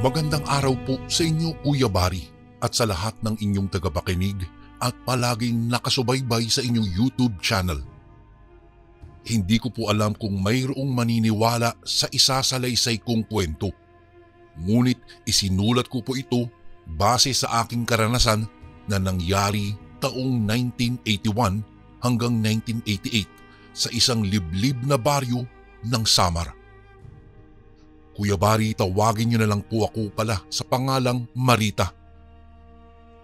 Magandang araw po sa inyo, Kuya Bari, at sa lahat ng inyong tagapakinig at palaging nakasubaybay sa inyong YouTube channel. Hindi ko po alam kung mayroong maniniwala sa isasalaysay kong kwento. Ngunit isinulat ko po ito base sa aking karanasan na nangyari taong 1981 hanggang 1988 sa isang liblib na baryo ng Samar. Kuya Bari, tawagin niyo na lang po ako pala sa pangalang Marita.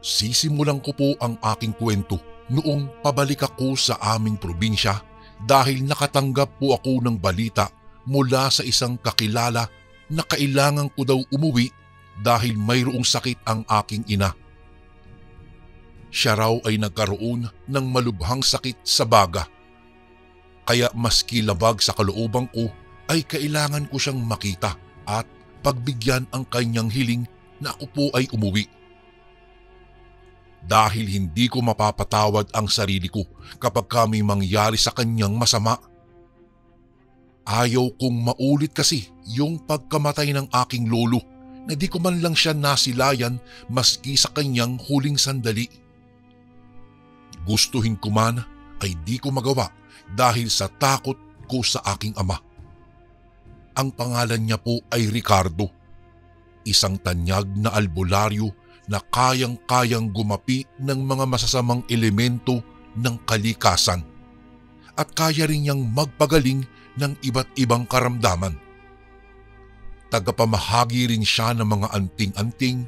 Sisimulan ko po ang aking kwento noong pabalik ako sa aming probinsya dahil nakatanggap po ako ng balita mula sa isang kakilala na kailangan ko daw umuwi dahil mayroong sakit ang aking ina. Siya raw ay nagkaroon ng malubhang sakit sa baga. Kaya maski labag sa kalooban ko ay kailangan ko siyang makita at pagbigyan ang kanyang hiling na ako po ay umuwi. Dahil hindi ko mapapatawad ang sarili ko kapag kami mangyari sa kanyang masama. Ayaw kong maulit kasi yung pagkamatay ng aking lolo na di ko man lang siya nasilayan maski sa kanyang huling sandali. Gustuhin ko man ay di ko magawa dahil sa takot ko sa aking ama. Ang pangalan niya po ay Ricardo, isang tanyag na albularyo na kayang-kayang gumapi ng mga masasamang elemento ng kalikasan at kaya rin niyang magpagaling ng iba't ibang karamdaman. Tagapamahagi rin siya ng mga anting-anting,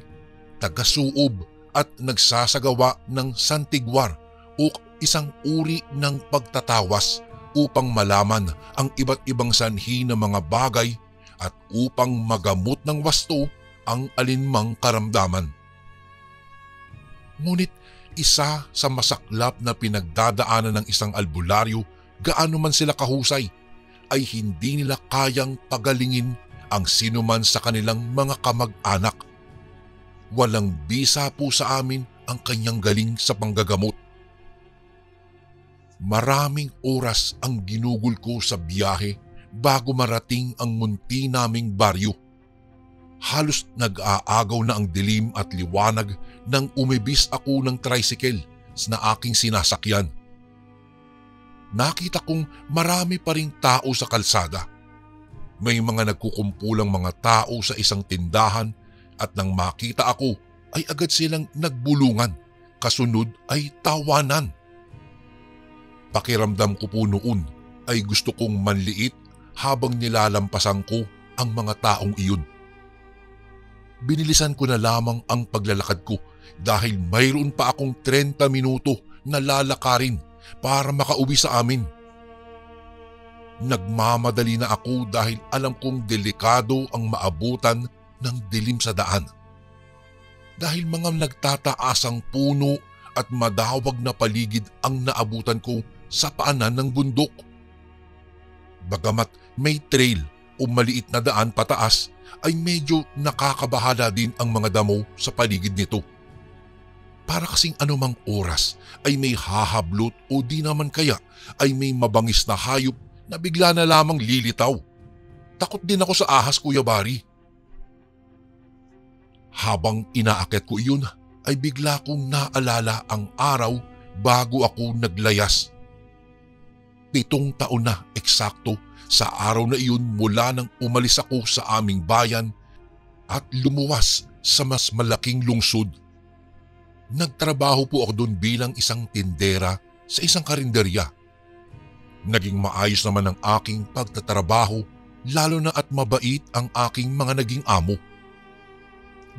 tagasuob at nagsasagawa ng santigwar o isang uri ng pagtatawas upang malaman ang iba't ibang sanhi ng mga bagay at upang magamot ng wasto ang alinmang karamdaman. Ngunit isa sa masaklap na pinagdadaanan ng isang albularyo, gaano man sila kahusay, ay hindi nila kayang pagalingin ang sinuman sa kanilang mga kamag-anak. Walang bisa po sa amin ang kanyang galing sa panggagamot. Maraming oras ang ginugol ko sa biyahe bago marating ang munti naming baryo. Halos nag-aagaw na ang dilim at liwanag nang umibis ako ng tricycle na aking sinasakyan. Nakita kong marami pa ring tao sa kalsada. May mga nagkukumpulang mga tao sa isang tindahan at nang makita ako ay agad silang nagbulungan, kasunod ay tawanan. Pakiramdam ko po noon ay gusto kong manliit habang nilalampasan ko ang mga taong iyon. Binilisan ko na lamang ang paglalakad ko dahil mayroon pa akong 30 minuto na lalakarin para makauwi sa amin. Nagmamadali na ako dahil alam kong delikado ang maabutan ng dilim sa daan. Dahil mga nagtataasang puno at madawag na paligid ang naabutan ko sa paanan ng bundok. Bagamat may trail o maliit na daan pataas, ay medyo nakakabahala din ang mga damo sa paligid nito. Para kasing anumang oras ay may hahablot o di naman kaya ay may mabangis na hayop na bigla na lamang lilitaw. Takot din ako sa ahas, Kuya Bari. Habang inaakyat ko iyon ay bigla kong naalala ang araw bago ako naglayas. 7 taon na eksakto sa araw na iyon mula nang umalis ako sa aming bayan at lumuwas sa mas malaking lungsod. Nagtrabaho po ako doon bilang isang tindera sa isang karinderya. Naging maayos naman ang aking pagtatrabaho, lalo na at mabait ang aking mga naging amo.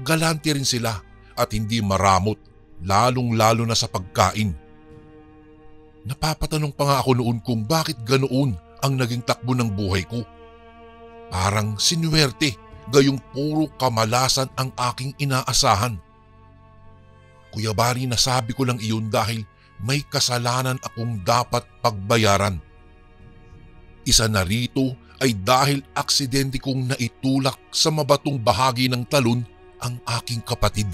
Galante rin sila at hindi maramot, lalong-lalo na sa pagkain. Napapatanong pa nga ako noon kung bakit ganoon ang naging takbo ng buhay ko. Parang sinuwerte, gayong puro kamalasan ang aking inaasahan. Kuya Bari, nasabi ko lang iyon dahil may kasalanan akong dapat pagbayaran. Isa na rito ay dahil aksidente kong naitulak sa mabatong bahagi ng talon ang aking kapatid.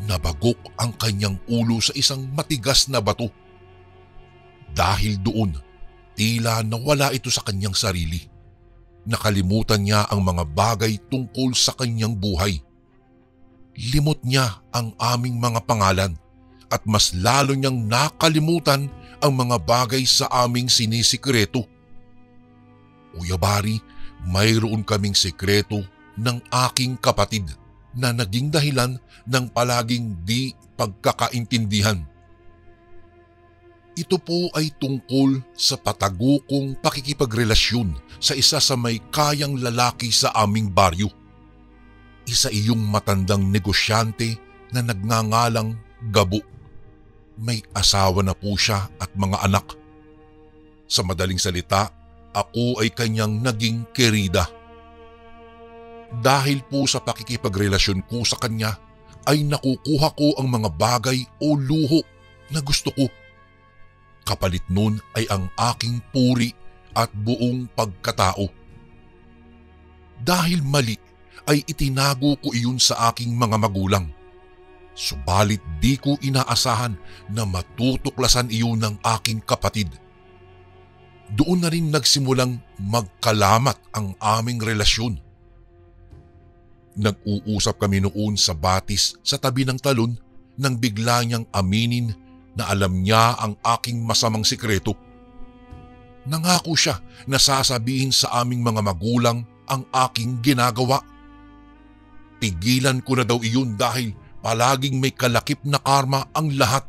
Nabagok ang kanyang ulo sa isang matigas na bato. Dahil doon, tila nawala ito sa kanyang sarili. nakalimutan niya ang mga bagay tungkol sa kanyang buhay. Limot niya ang aming mga pangalan at mas lalo niyang nakalimutan ang mga bagay sa aming sinisikreto. Kuya Bari, mayroon kaming sekreto ng aking kapatid na naging dahilan ng palaging di pagkakaintindihan. Ito po ay tungkol sa patago kong pakikipagrelasyon sa isa sa may kayang lalaki sa aming baryo. Isa iyong matandang negosyante na nagngangalang Gabo. May asawa na po siya at mga anak. Sa madaling salita, ako ay kanyang naging kerida. Dahil po sa pakikipagrelasyon ko sa kanya, ay nakukuha ko ang mga bagay o luho na gusto ko. Kapalit nun ay ang aking puri at buong pagkatao. Dahil mali ay itinago ko iyon sa aking mga magulang. Subalit di ko inaasahan na matutuklasan iyon ng aking kapatid. Doon na rin nagsimulang magkalamat ang aming relasyon. Nag-uusap kami noon sa batis sa tabi ng talon nang bigla niyang aminin na alam niya ang aking masamang sikreto. Nangako siya na sasabihin sa aming mga magulang ang aking ginagawa. Tigilan ko na daw iyon dahil palaging may kalakip na karma ang lahat.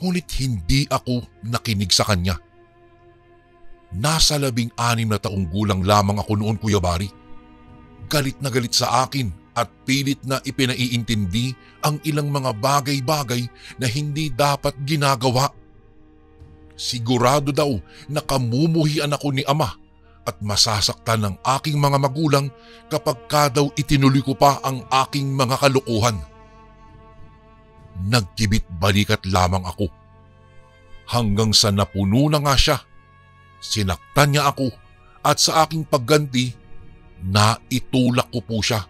Ngunit hindi ako nakinig sa kanya. Nasa 16 na taong gulang lamang ako noon, Kuya Bari. Galit na galit sa akin at pilit na ipinaiintindi ang ilang mga bagay-bagay na hindi dapat ginagawa. Sigurado daw na kamumuhian ako ni Ama at masasaktan ng aking mga magulang kapag ka daw itinuloy ko pa ang aking mga kalokohan. Nagkibit balikat lamang ako. Hanggang sa napuno na nga siya, sinaktan niya ako at sa aking pagganti, naitulak ko po siya.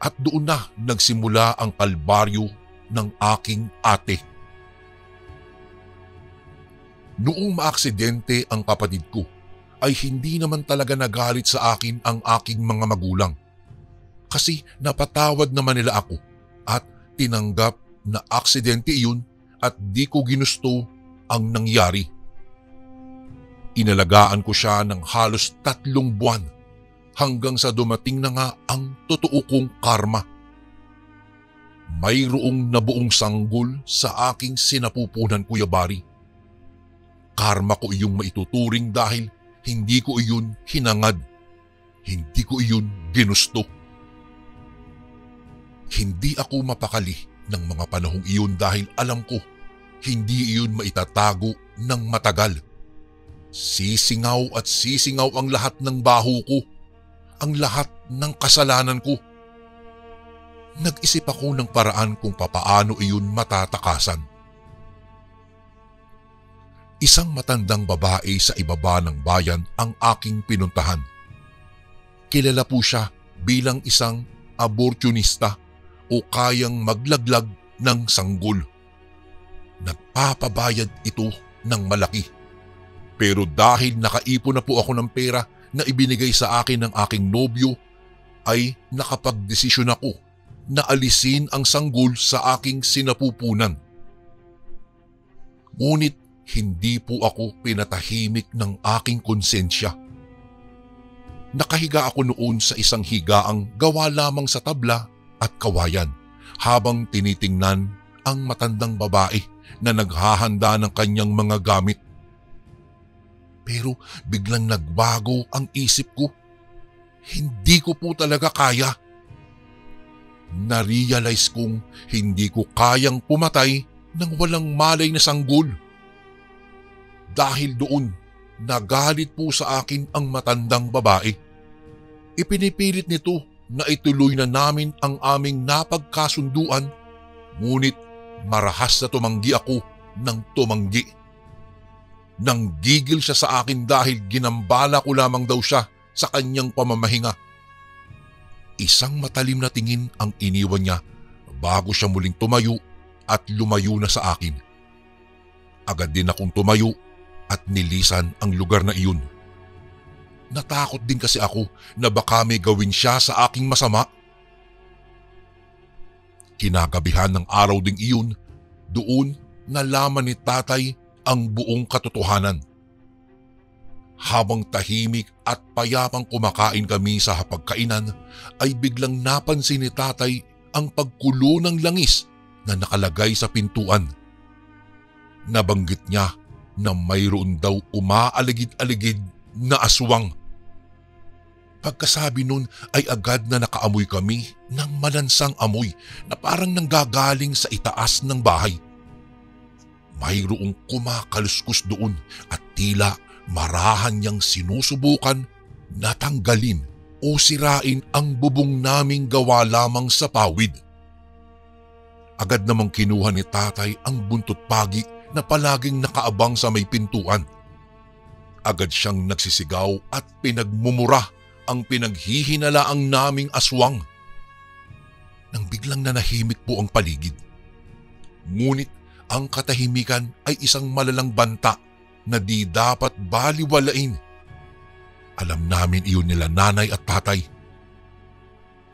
At doon na nagsimula ang kalbaryo ng aking ate. Noong maaksidente ang kapatid ko, ay hindi naman talaga nagalit sa akin ang aking mga magulang. Kasi napatawad naman nila ako at tinanggap na aksidente iyon at di ko ginusto ang nangyari. Inalagaan ko siya ng halos 3 buwan hanggang sa dumating na nga ang totoo kong karma. Mayroong nabuong sanggol sa aking sinapupunan, Kuya Bari. Karma ko iyong maituturing dahil hindi ko iyon hinangad. Hindi ko iyon ginusto. Hindi ako mapakali ng mga panahong iyon dahil alam ko hindi iyon maitatago ng matagal. Sisingaw at sisingaw ang lahat ng baho ko, ang lahat ng kasalanan ko. Nag-isip ako ng paraan kung papaano iyon matatakasan. Isang matandang babae sa ibaba ng bayan ang aking pinuntahan. Kilala po siya bilang isang abortionista o kayang maglaglag ng sanggol. Nagpapabayad ito ng malaki. Pero dahil nakaipon na po ako ng pera na ibinigay sa akin ng aking nobyo, ay nakapagdesisyon ako na alisin ang sanggol sa aking sinapupunan. Ngunit hindi po ako pinatahimik ng aking konsensya. Nakahiga ako noon sa isang higaang gawa lamang sa tabla at kawayan habang tinitingnan ang matandang babae na naghahanda ng kanyang mga gamit. Pero biglang nagbago ang isip ko. Hindi ko po talaga kaya. Narealize kong hindi ko kayang pumatay ng walang malay na sanggol. Dahil doon, nagalit po sa akin ang matandang babae. Ipinipilit nito na ituloy na namin ang aming napagkasunduan, ngunit marahas na tumanggi ako ng tumanggi. Nanggigil siya sa akin dahil ginambala ko lamang daw siya sa kanyang pamamahinga. Isang matalim na tingin ang iniwan niya bago siya muling tumayo at lumayo na sa akin. Agad din akong tumayo at nilisan ang lugar na iyon. natakot din kasi ako na baka may gawin siya sa aking masama. Kinagabihan ng araw ding iyon, doon nalaman ni tatay ang buong katotohanan. Habang tahimik at payapang kumakain kami sa hapagkainan, ay biglang napansin ni tatay ang pagkulo ng langis na nakalagay sa pintuan. Nabanggit niya na mayroon daw umaaligid-aligid na aswang. Pagkasabi nun ay agad na nakaamoy kami ng malansang amoy na parang nanggagaling sa itaas ng bahay. Mayroong kumakaluskus doon at tila marahan niyang sinusubukan na tanggalin o sirain ang bubong naming gawa lamang sa pawid. Agad namang kinuha ni tatay ang buntot pagi na palaging nakaabang sa may pintuan. Agad siyang nagsisigaw at pinagmumura ang pinaghihinalaang naming aswang. Nang biglang nanahimik po ang paligid. Ngunit ang katahimikan ay isang malalang banta na di dapat baliwalain. Alam namin iyon nila nanay at tatay.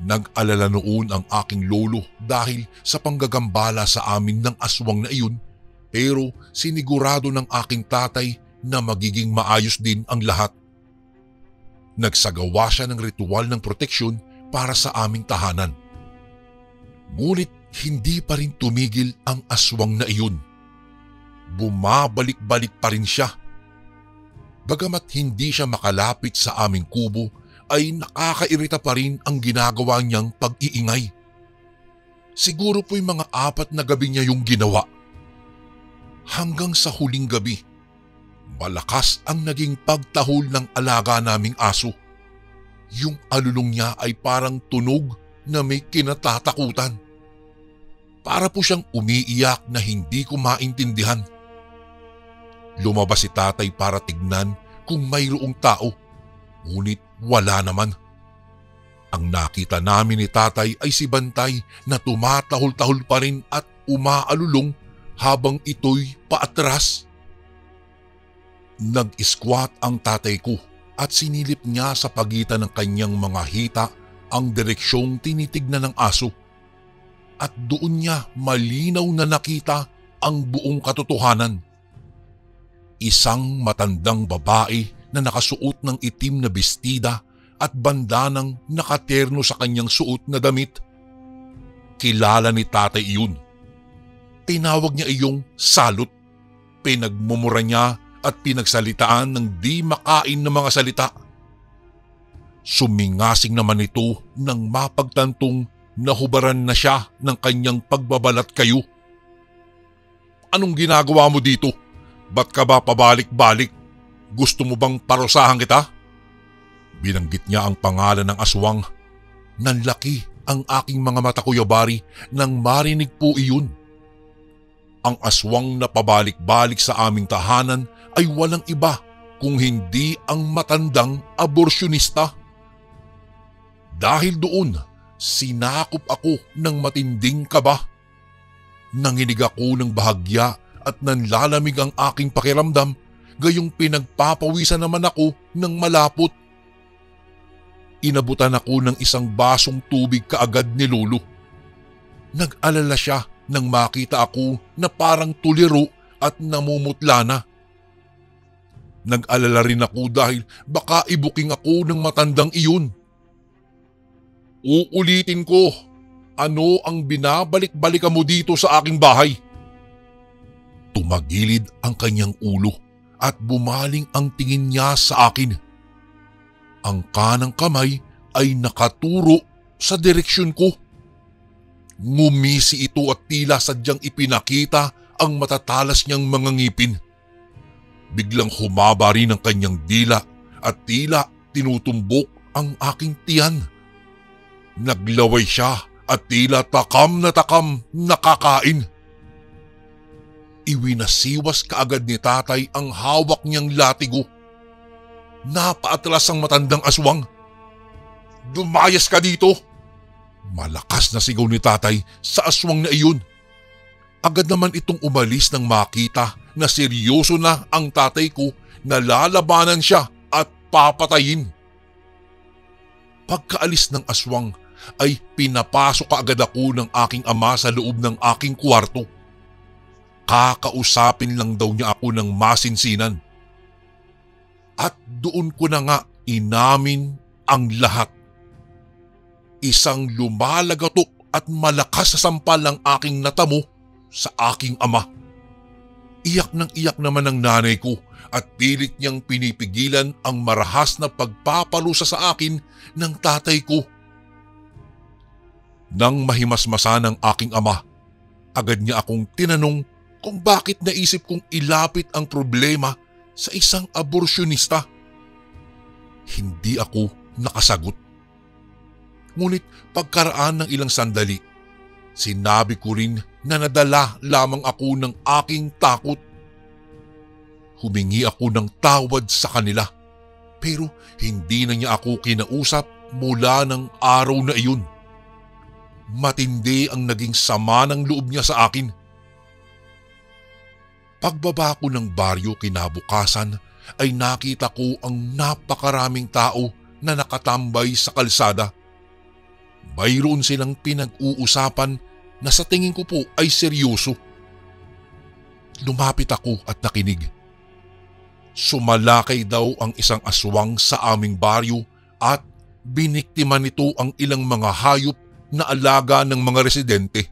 Nag-alala noon ang aking lolo dahil sa panggagambala sa amin ng aswang na iyon, pero sinigurado ng aking tatay na magiging maayos din ang lahat. Nagsagawa siya ng ritual ng proteksyon para sa aming tahanan. Ngunit hindi pa rin tumigil ang aswang na iyon. Bumabalik-balik pa rin siya. Bagamat hindi siya makalapit sa aming kubo, ay nakakairita pa rin ang ginagawa niyang pag-iingay. Siguro po'y mga 4 na gabi niya yung ginawa. Hanggang sa huling gabi, malakas ang naging pagtahol ng alaga naming aso. Yung alulong niya ay parang tunog na may kinatatakutan. Para po siyang umiiyak na hindi ko maintindihan. Lumabas si tatay para tignan kung mayroong tao, ngunit wala naman. Ang nakita namin ni tatay ay si Bantay na tumatahol-tahol pa rin at umaalulong habang ito'y paatras. Nag-squat ang tatay ko at sinilip niya sa pagitan ng kanyang mga hita ang direksyong tinitignan ng aso. At doon niya malinaw na nakita ang buong katotohanan. Isang matandang babae na nakasuot ng itim na bestida at bandanang nakaterno sa kanyang suot na damit. Kilala ni tatay iyon. Tinawag niya iyong salot. Pinagmumura niya at pinagsalitaan ng di makain na mga salita. Sumingasing naman ito nang mapagtantong nahubaran na siya ng kanyang pagbabalat kayo. Anong ginagawa mo dito? Ba't ka ba pabalik-balik? Gusto mo bang parusahan kita? Binanggit niya ang pangalan ng aswang. Nanlaki ang aking mga mata, Kuya Bari, nang marinig po iyon. Ang aswang na pabalik-balik sa aming tahanan ay walang iba kung hindi ang matandang aborsyonista. Dahil doon, sinakop ako ng matinding kaba. Nanginig ako ng bahagya at nanlalamig ang aking pakiramdam, gayong pinagpapawisan naman ako ng malapot. Inabutan ako ng isang basong tubig kaagad ni Lolo. Nag-alala siya nang makita ako na parang tuliro at namumutla na. Nag-alala rin ako dahil baka ibuking ako ng matandang iyon. Uulitin ko, ano ang binabalik-balikan mo dito sa aking bahay? Tumagilid ang kanyang ulo at bumaling ang tingin niya sa akin. Ang kanang kamay ay nakaturo sa direksyon ko. Ngumisi ito at tila sadyang ipinakita ang matatalas niyang mga ngipin. Biglang humaba rin ang kanyang dila at tila tinutumbok ang aking tiyan. Naglaway siya at tila takam na nakakain. Iwinasiwas kaagad ni tatay ang hawak niyang latigo. Napaatras ang matandang aswang. Dumayas ka dito! Malakas na sigaw ni tatay sa aswang na iyon. Agad naman itong umalis nang makita na seryoso na ang tatay ko na lalabanan siya at papatayin. Pagkaalis ng aswang ay pinapasok kaagad ako ng aking ama sa loob ng aking kwarto. Kakausapin lang daw niya ako ng masinsinan. At doon ko na nga inamin ang lahat. Isang lumalagatok at malakas sa sampal ang aking natamo sa aking ama. Iyak ng iyak naman ang nanay ko at pilit niyang pinipigilan ang marahas na pagpaparusa sa akin ng tatay ko. Nang mahimasmasan ng aking ama, agad niya akong tinanong kung bakit naisip kong ilapit ang problema sa isang aborsyonista. Hindi ako nakasagot. Ngunit pagkaraan ng ilang sandali, sinabi ko rin na nadala lamang ako ng aking takot. Humingi ako ng tawad sa kanila, pero hindi na niya ako kinausap mula ng araw na iyon. Matindi ang naging sama ng loob niya sa akin. Pagbaba ko ng baryo kinabukasan ay nakita ko ang napakaraming tao na nakatambay sa kalsada. Mayroon silang pinag-uusapan na sa tingin ko po ay seryoso. Lumapit ako at nakinig. Sumalakay daw ang isang aswang sa aming baryo at biniktima nito ang ilang mga hayop na alaga ng mga residente.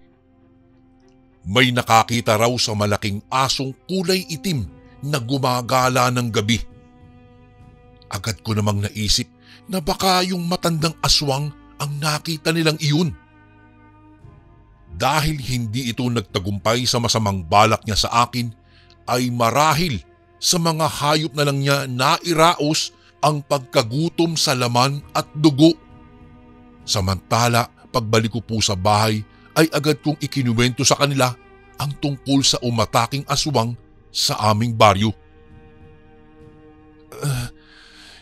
May nakakita raw sa malaking asong kulay itim na gumagala ng gabi. Agad ko namang naisip na baka yung matandang aswang ang nakita nilang iyon. Dahil hindi ito nagtagumpay sa masamang balak niya sa akin, ay marahil sa mga hayop na lang niya nairaos ang pagkagutom sa laman at dugo. Samantala, pagbalik ko po sa bahay ay agad kong ikinuwento sa kanila ang tungkol sa umataking aswang sa aming baryo.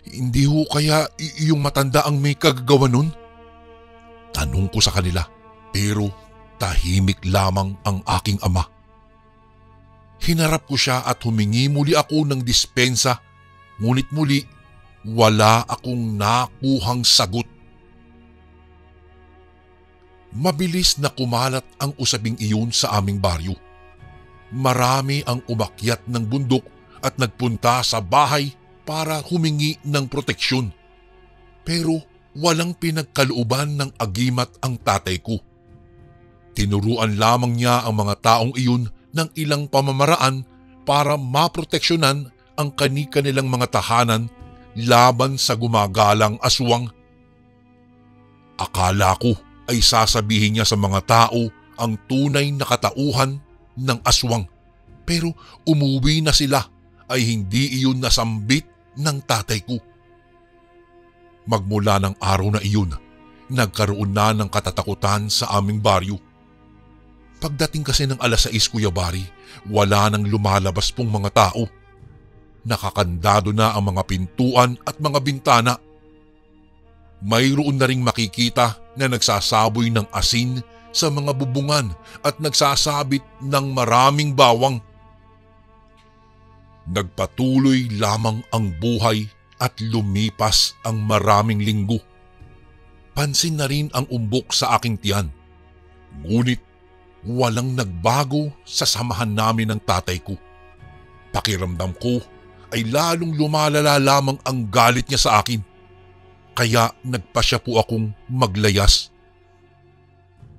Hindi ho kaya yung matanda ang may kagagawa nun? Tanong ko sa kanila, pero tahimik lamang ang aking ama. Hinarap ko siya at humingi muli ako ng dispensa, ngunit muli wala akong nakuhang sagot. Mabilis na kumalat ang usabing iyon sa aming baryo. Marami ang umakyat ng bundok at nagpunta sa bahay para humingi ng proteksyon. Pero walang pinagkalooban ng agimat ang tatay ko. Tinuruan lamang niya ang mga taong iyon ng ilang pamamaraan para maproteksyonan ang kani-kanilang mga tahanan laban sa gumagalang aswang. Akala ko ay sasabihin niya sa mga tao ang tunay na katauhan ng aswang, pero umuwi na sila ay hindi iyon nasambit ng tatay ko. Magmula ng araw na iyon, nagkaroon na ng katatakutan sa aming baryo. Pagdating kasi ng 6:00, Kuya Bari, wala nang lumalabas pong mga tao. Nakakandado na ang mga pintuan at mga bintana. Mayroon na ring makikita na nagsasaboy ng asin sa mga bubungan at nagsasabit ng maraming bawang. Nagpatuloy lamang ang buhay at lumipas ang maraming linggo. Pansin na rin ang umbok sa aking tiyan. Ngunit walang nagbago sa samahan namin ng tatay ko. Pakiramdam ko ay lalong lumalala lamang ang galit niya sa akin. Kaya nagpasya po akong maglayas.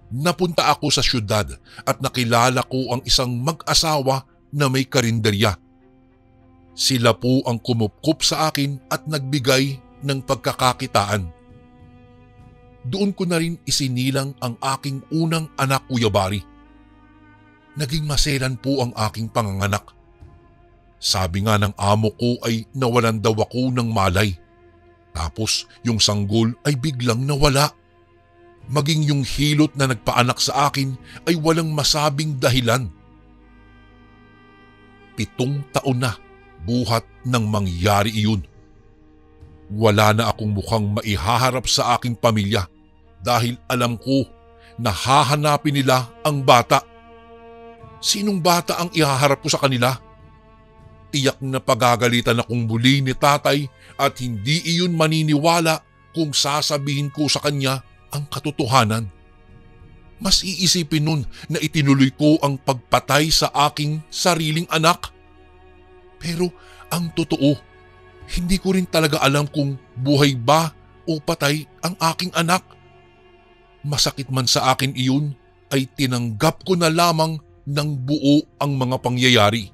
Napunta ako sa syudad at nakilala ko ang isang mag-asawa na may karinderya. Sila po ang kumupkup sa akin at nagbigay ng pagkakakitaan. Doon ko na rin isinilang ang aking unang anak, Kuya Bari. Naging maselan po ang aking panganganak. Sabi nga ng amo ko ay nawalan daw ako ng malay. Tapos yung sanggol ay biglang nawala. Maging yung hilot na nagpaanak sa akin ay walang masabing dahilan. 7 taon na buhat nang mangyari iyon. Wala na akong mukhang maihaharap sa aking pamilya dahil alam ko na hahanapin nila ang bata. Sinong bata ang ihaharap ko sa kanila? tiyak na pagagalitan akong muli ni tatay at hindi iyon maniniwala kung sasabihin ko sa kanya ang katotohanan. Mas iisipin nun na itinuloy ko ang pagpatay sa aking sariling anak. Pero ang totoo, hindi ko rin talaga alam kung buhay ba o patay ang aking anak. Masakit man sa akin iyon, ay tinanggap ko na lamang ng buo ang mga pangyayari.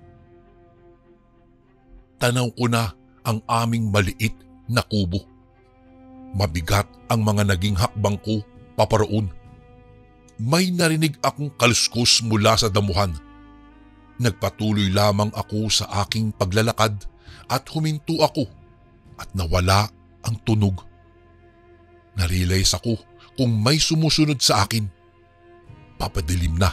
Tanaw ko na ang aming maliit na kubo. Mabigat ang mga naging hakbang ko paparoon. May narinig akong kaluskos mula sa damuhan. Nagpatuloy lamang ako sa aking paglalakad at huminto ako at nawala ang tunog. Narealize ako kung may sumusunod sa akin. Papadilim na.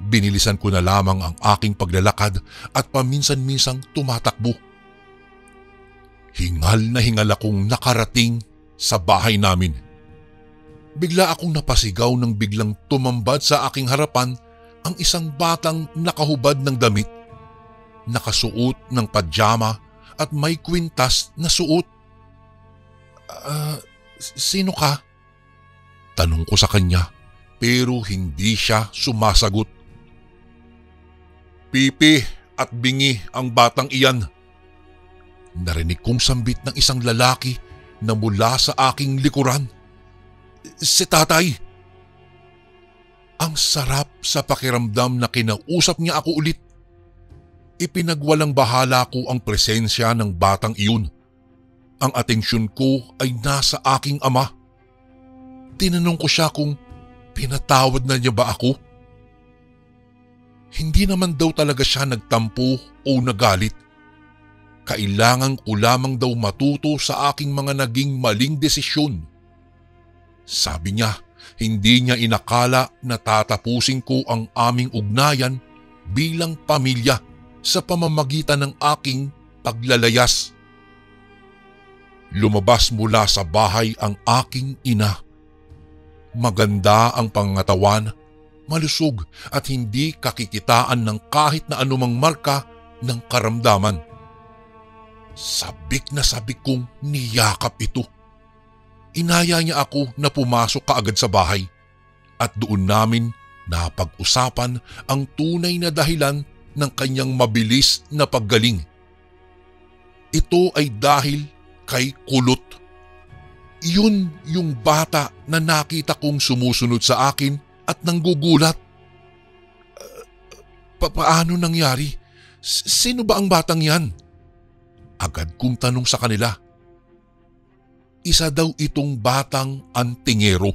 Binilisan ko na lamang ang aking paglalakad at paminsan-minsang tumatakbo. Hingal na hingal akong nakarating sa bahay namin. Bigla akong napasigaw nang biglang tumambad sa aking harapan ang isang batang nakahubad ng damit, nakasuot ng pajama at may kwintas na suot. Sino ka? Tanong ko sa kanya pero hindi siya sumasagot. Pipi at bingi ang batang iyan. Narinig kong sambit ng isang lalaki na mula sa aking likuran. Si tatay. Ang sarap sa pakiramdam na kinausap niya ako ulit. Ipinagwalang bahala ko ang presensya ng batang iyon. Ang atensyon ko ay nasa aking ama. Tinanong ko siya kung pinatawad na niya ba ako. Hindi naman daw talaga siya nagtampo o nagalit. Kailangan ko lamang daw matuto sa aking mga naging maling desisyon. Sabi niya, hindi niya inakala na tatapusin ko ang aming ugnayan bilang pamilya sa pamamagitan ng aking paglalayas. Lumabas mula sa bahay ang aking ina. Maganda ang pangatawan, malusog at hindi kakikitaan ng kahit na anumang marka ng karamdaman. Sabik na sabik kong niyakap ito. Inaya niya ako na pumasok kaagad sa bahay at doon namin napag-usapan ang tunay na dahilan ng kanyang mabilis na paggaling. Ito ay dahil kay Kulot. Yun yung bata na nakita kong sumusunod sa akin at nanggugulat. Paano nangyari? Sino ba ang batang yan? Agad kong tanong sa kanila. Isa daw itong batang antingero.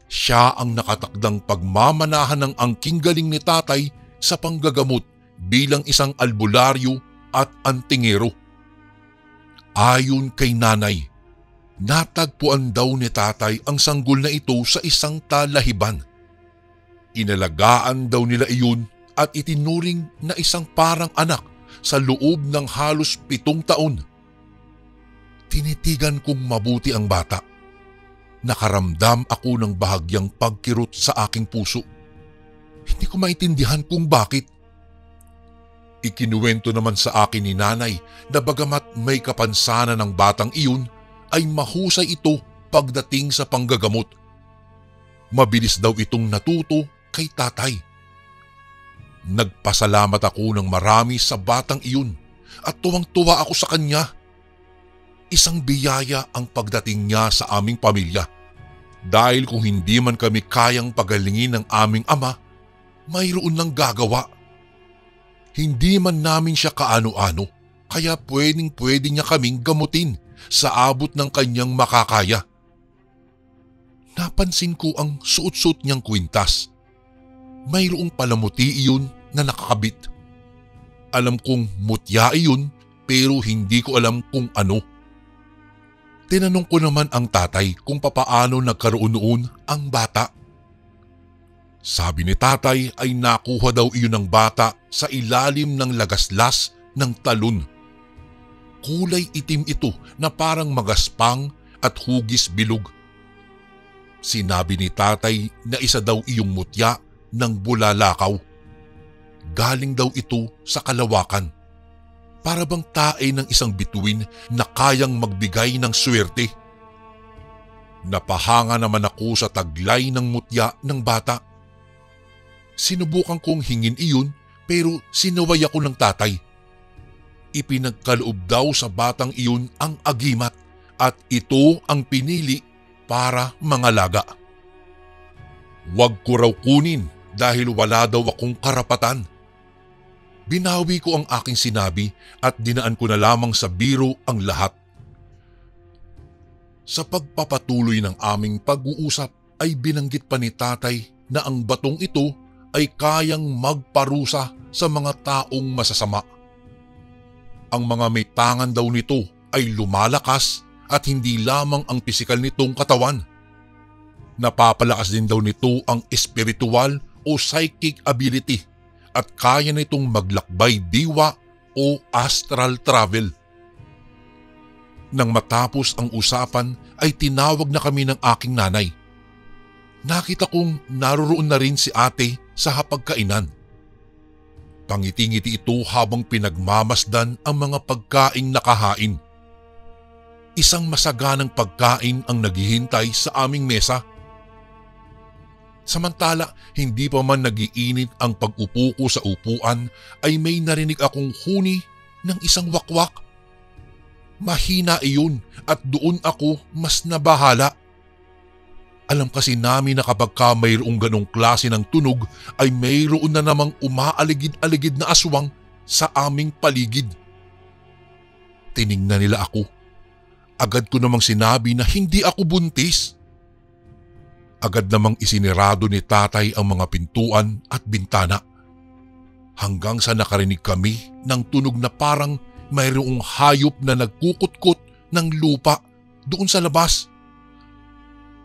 Siya ang nakatakdang pagmamanahan ng angking galing ni tatay sa panggagamot bilang isang albularyo at antingero. Ayon kay nanay, natagpuan daw ni tatay ang sanggol na ito sa isang talahiban. Inalagaan daw nila iyon at itinuring na isang parang anak sa loob ng halos 7 taon. Tinitigan kong mabuti ang bata. Nakaramdam ako ng bahagyang pagkirot sa aking puso. Hindi ko maintindihan kung bakit. Ikinuwento naman sa akin ni nanay na bagamat may kapansanan ng batang iyon, ay mahusay ito pagdating sa panggagamot. Mabilis daw itong natuto kay tatay. Nagpasalamat ako ng marami sa batang iyon at tuwang-tuwa ako sa kanya. Isang biyaya ang pagdating niya sa aming pamilya. Dahil kung hindi man kami kayang pagalingin ng aming ama, mayroon lang gagawa. Hindi man namin siya kaano-ano, kaya pwedeng-pwede niya kaming gamutin sa abot ng kanyang makakaya. Napansin ko ang suot-suot niyang kwintas. Mayroong palamuti iyon na nakakabit. Alam kong mutya iyon pero hindi ko alam kung ano. Tinanong ko naman ang tatay kung papaano nagkaroon noon ang bata. Sabi ni tatay ay nakuha daw iyon ng bata sa ilalim ng lagaslas ng talon. Kulay itim ito na parang magaspang at hugis bilog. Sinabi ni tatay na isa daw iyong mutya ng bulalakaw. Galing daw ito sa Kalawakan. para bang tae ng isang bituin na kayang magbigay ng swerte. Napahanga naman ako sa taglay ng mutya ng bata. Sinubukan kong hingin iyon pero sinaway ako ng tatay. Ipinagkaloob daw sa batang iyon ang agimat at ito ang pinili para mangalaga. Huwag ko raw kunin dahil wala daw akong karapatan. Binawi ko ang aking sinabi at dinaan ko na lamang sa biro ang lahat. Sa pagpapatuloy ng aming pag-uusap ay binanggit pa ni tatay na ang batong ito ay kayang magparusa sa mga taong masasama. Ang mga may tangan daw nito ay lumalakas at hindi lamang ang pisikal nitong katawan. Napapalakas din daw nito ang espiritual o psychic ability at kaya nitong maglakbay diwa o astral travel. Nang matapos ang usapan ay tinawag na kami ng aking nanay. Nakita kong naroroon na rin si ate sa hapagkainan. Pangiti-ngiti ito habang pinagmamasdan ang mga pagkaing nakahain. Isang masaganang pagkain ang naghihintay sa aming mesa. Samantala, hindi pa man nagiinit ang pag-upo ko sa upuan ay may narinig akong huni ng isang wakwak. Mahina iyon at doon ako mas nabahala. Alam kasi namin na kapag mayroong ganong klase ng tunog ay mayroon na namang umaaligid-aligid na aswang sa aming paligid. Tiningnan nila ako. Agad ko namang sinabi na hindi ako buntis. Agad namang isinirado ni tatay ang mga pintuan at bintana. Hanggang sa nakarinig kami ng tunog na parang mayroong hayop na nagkukutkot ng lupa doon sa labas.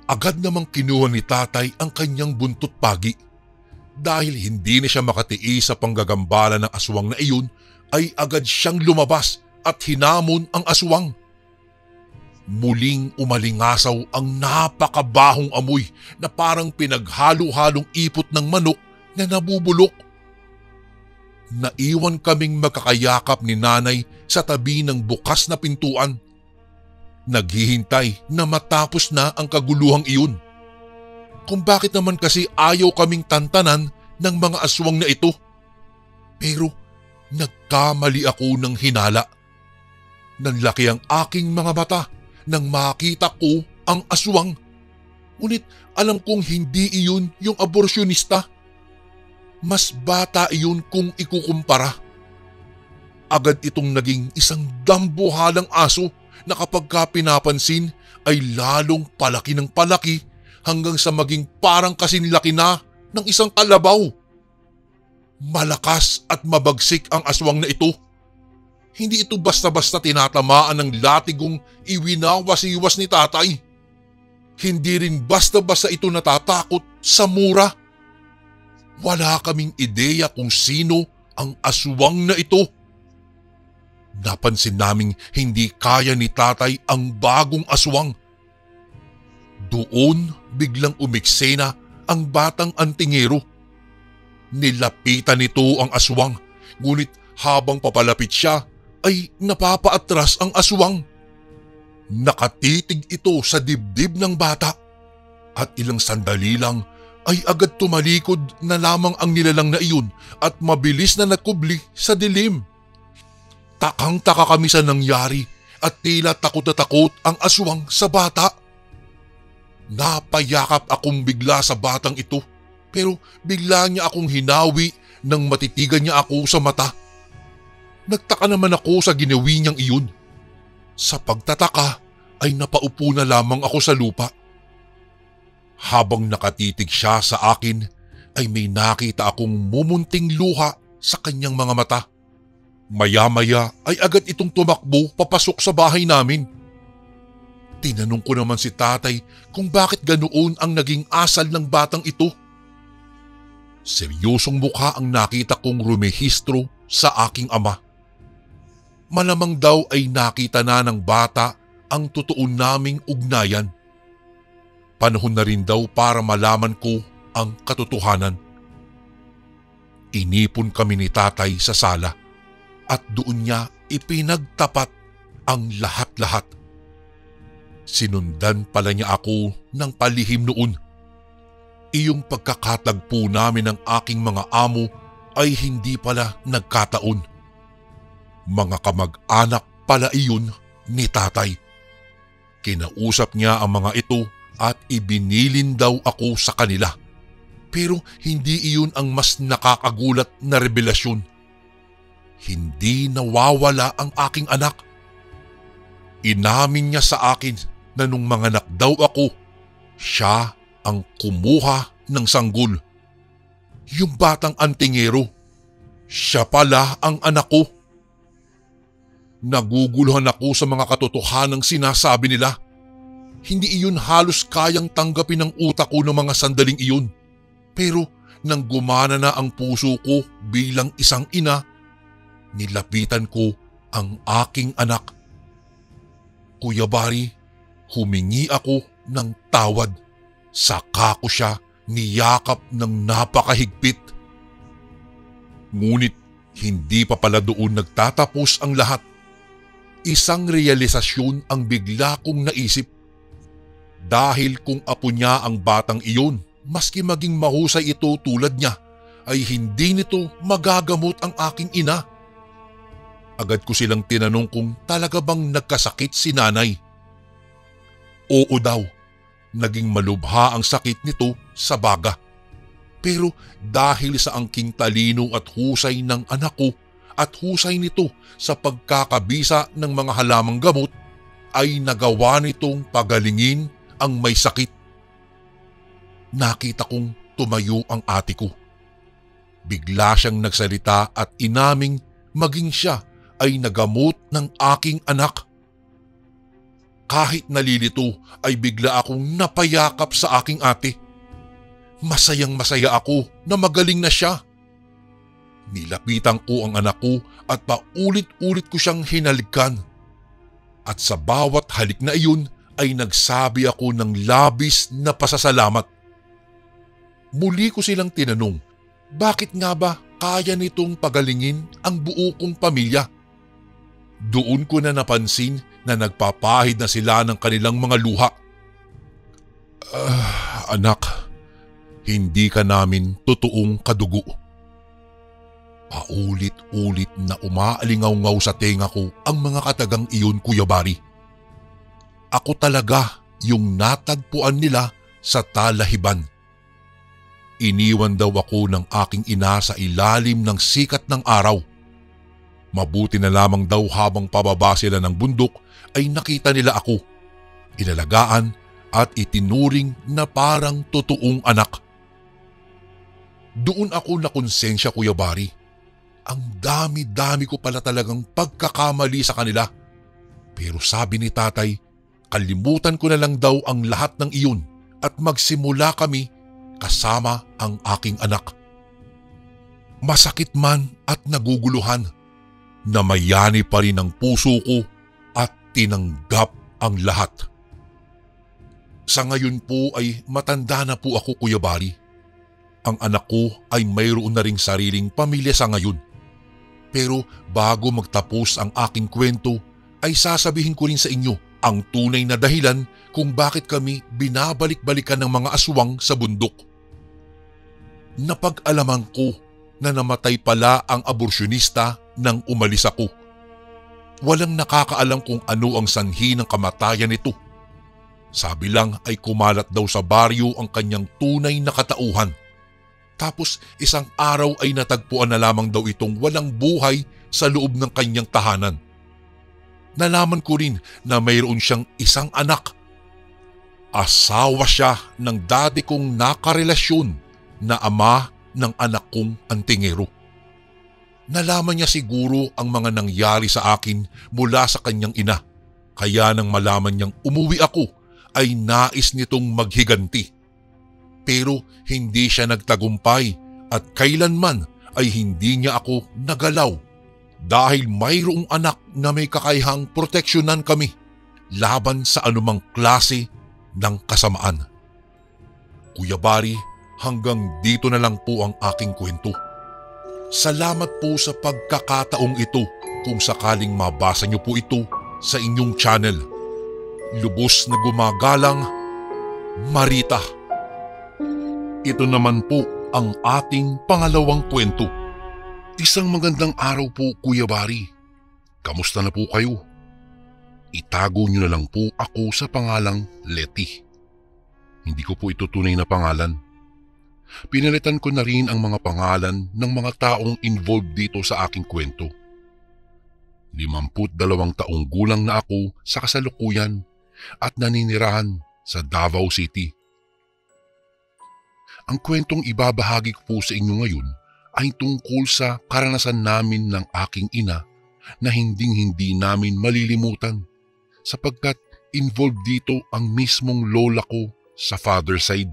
Agad namang kinuha ni tatay ang kanyang buntot pagi. Dahil hindi na siya makatiis sa panggagambala ng aswang na iyon, ay agad siyang lumabas at hinamon ang aswang. Muling umalingasaw ang napakabahong amoy na parang pinaghalo-halong ipot ng manok na nabubulok. Naiwan kaming magkakayakap ni nanay sa tabi ng bukas na pintuan. Naghihintay na matapos na ang kaguluhang iyon. Kung bakit naman kasi ayaw kaming tantanan ng mga aswang na ito. Pero nagkamali ako ng hinala. Nanlaki ang aking mga mata nang makita ko ang aswang. Ngunit alam kong hindi iyon yung aborsyonista. Mas bata iyon kung ikukumpara. Agad itong naging isang dambuhalang aso na kapag pinapansin ay lalong palaki ng palaki hanggang sa maging parang kasinlaki na ng isang kalabaw. Malakas at mabagsik ang aswang na ito. Hindi ito basta-basta tinatamaan ng latigong iwinawasiwas ni tatay. Hindi rin basta-basta ito natatakot sa mura. Wala kaming ideya kung sino ang aswang na ito. Napansin naming hindi kaya ni tatay ang bagong aswang. Doon biglang umiksena ang batang antingero. Nilapitan nito ang aswang, ngunit habang papalapit siya ay napapaatras ang aswang. Nakatitig ito sa dibdib ng bata at ilang sandali lang ay agad tumalikod na lamang ang nilalang na iyon at mabilis na nakubli sa dilim. Takang-taka kami sa nangyari at tila takot na takot ang aswang sa bata. Napayakap akong bigla sa batang ito pero bigla niya akong hinawi nang matitigan niya ako sa mata. Nagtaka naman ako sa ginawi niyang iyon. Sa pagtataka ay napaupo na lamang ako sa lupa. Habang nakatitig siya sa akin ay may nakita akong mumunting luha sa kanyang mga mata. Maya-maya ay agad itong tumakbo papasok sa bahay namin. Tinanong ko naman si tatay kung bakit ganoon ang naging asal ng batang ito. Seryosong mukha ang nakita kong rumehistro sa aking ama. Malamang daw ay nakita na ng bata ang totoo naming ugnayan. Panahon na rin daw para malaman ko ang katotohanan. Inipon kami ni tatay sa sala at doon niya ipinagtapat ang lahat-lahat. Sinundan pala niya ako ng palihim noon. Iyong pagkakatagpo namin ng aking mga amo ay hindi pala nagkataon. Mga kamag-anak pala iyon ni tatay. Kinausap niya ang mga ito at ibinilin daw ako sa kanila. Pero hindi iyon ang mas nakakagulat na revelasyon. Hindi nawawala ang aking anak. Inamin niya sa akin na nung manganak daw ako, siya ang kumuha ng sanggol. Yung batang antingero, siya pala ang anak ko. Naguguluhan ako sa mga katotohanang sinasabi nila. Hindi iyon halos kayang tanggapin ng utak ko ng mga sandaling iyon. Pero nang gumana na ang puso ko bilang isang ina, nilapitan ko ang aking anak. Kuya Barry, humingi ako ng tawad. Saka ko siya niyakap ng napakahigpit. Ngunit hindi pa pala doon nagtatapos ang lahat. Isang realisasyon ang bigla kong naisip. Dahil kung apo niya ang batang iyon, maski maging mahusay ito tulad niya, ay hindi nito magagamot ang aking ina. Agad ko silang tinanong kung talaga bang nagkasakit si nanay. Oo daw, naging malubha ang sakit nito sa baga. Pero dahil sa angking talino at husay ng anak ko at husay nito sa pagkakabisa ng mga halamang gamot, ay nagawa nitong pagalingin ang may sakit. Nakita kong tumayo ang ate ko. Bigla siyang nagsalita at inaming maging siya ay nagamot ng aking anak. Kahit nalilito ay bigla akong napayakap sa aking ate. Masayang masaya ako na magaling na siya. Nilapitan ko ang anak ko at paulit-ulit ko siyang hinalikan. At sa bawat halik na iyon ay nagsabi ako ng labis na pasasalamat. Muli ko silang tinanong, bakit nga ba kaya nitong pagalingin ang buo kong pamilya? Doon ko na napansin na nagpapahid na sila ng kanilang mga luha. Anak, hindi ka namin totoong kadugo. Paulit-ulit na umaalingaw-ngaw sa tenga ko ang mga katagang iyon, Kuya Barry. Ako talaga yung natagpuan nila sa talahiban. Iniwan daw ako ng aking ina sa ilalim ng sikat ng araw. Mabuti na lamang daw habang pababa sila ng bundok ay nakita nila ako, inalagaan at itinuring na parang totoong anak. Doon ako nakonsensya, Kuya Barry. Ang dami-dami ko pala talagang pagkakamali sa kanila. Pero sabi ni tatay, kalimutan ko na lang daw ang lahat ng iyon at magsimula kami kasama ang aking anak. Masakit man at naguguluhan, namayani pa rin ang puso ko at tinanggap ang lahat. Sa ngayon po ay matanda na po ako, Kuya Barry. Ang anak ko ay mayroon na ring sariling pamilya sa ngayon. Pero bago magtapos ang aking kwento ay sasabihin ko rin sa inyo ang tunay na dahilan kung bakit kami binabalik-balikan ng mga aswang sa bundok. Napag-alaman ko na namatay pala ang aborsyonista nang umalis ako. Walang nakakaalam kung ano ang sanhi ng kamatayan nito. Sabi lang ay kumalat daw sa baryo ang kanyang tunay na katauhan. Tapos isang araw ay natagpuan na lamang daw itong walang buhay sa loob ng kanyang tahanan. Nalaman ko rin na mayroon siyang isang anak. Asawa siya ng dati kong nakarelasyon na ama ng anak kong antingero. Nalaman niya siguro ang mga nangyari sa akin mula sa kanyang ina. Kaya nang malaman niyang umuwi ako ay nais nitong maghiganti. Pero hindi siya nagtagumpay at kailanman ay hindi niya ako nagalaw dahil mayroong anak na may kakayahang proteksyonan kami laban sa anumang klase ng kasamaan. Kuya Barry, hanggang dito na lang po ang aking kwento. Salamat po sa pagkakataong ito kung sakaling mabasa niyo po ito sa inyong channel. Lubos na gumagalang, Marita. Ito naman po ang ating pangalawang kwento. Isang magandang araw po, Kuya Bari. Kamusta na po kayo? Itago niyo na lang po ako sa pangalang Letty. Hindi ko po ito tunay na pangalan. Pinalitan ko na rin ang mga pangalan ng mga taong involved dito sa aking kwento. 52 taong gulang na ako sa kasalukuyan at naninirahan sa Davao City. Ang kwentong ibabahagi ko po sa inyo ngayon ay tungkol sa karanasan namin ng aking ina na hinding-hindi namin malilimutan sapagkat involved dito ang mismong lola ko sa father side.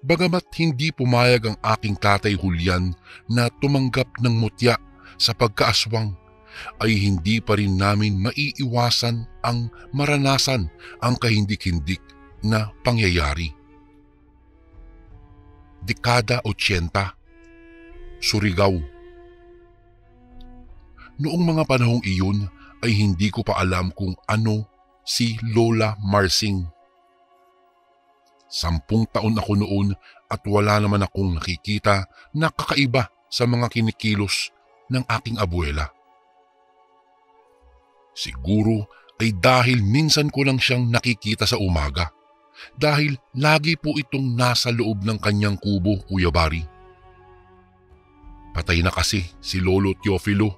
Bagamat hindi pumayag ang aking tatay Julian na tumanggap ng mutya sa pagkaaswang, ay hindi pa rin namin maiiwasan ang maranasan ang kahindik-hindik na pangyayari. Dekada 80, Surigao. Noong mga panahong iyon ay hindi ko pa alam kung ano si Lola Marsing. 10 taon ako noon at wala naman akong nakikita na kakaiba sa mga kinikilos ng aking abuela. Siguro ay dahil minsan ko lang siyang nakikita sa umaga dahil lagi po itong nasa loob ng kanyang kubo, Kuya Bari. Patay na kasi si Lolo Teofilo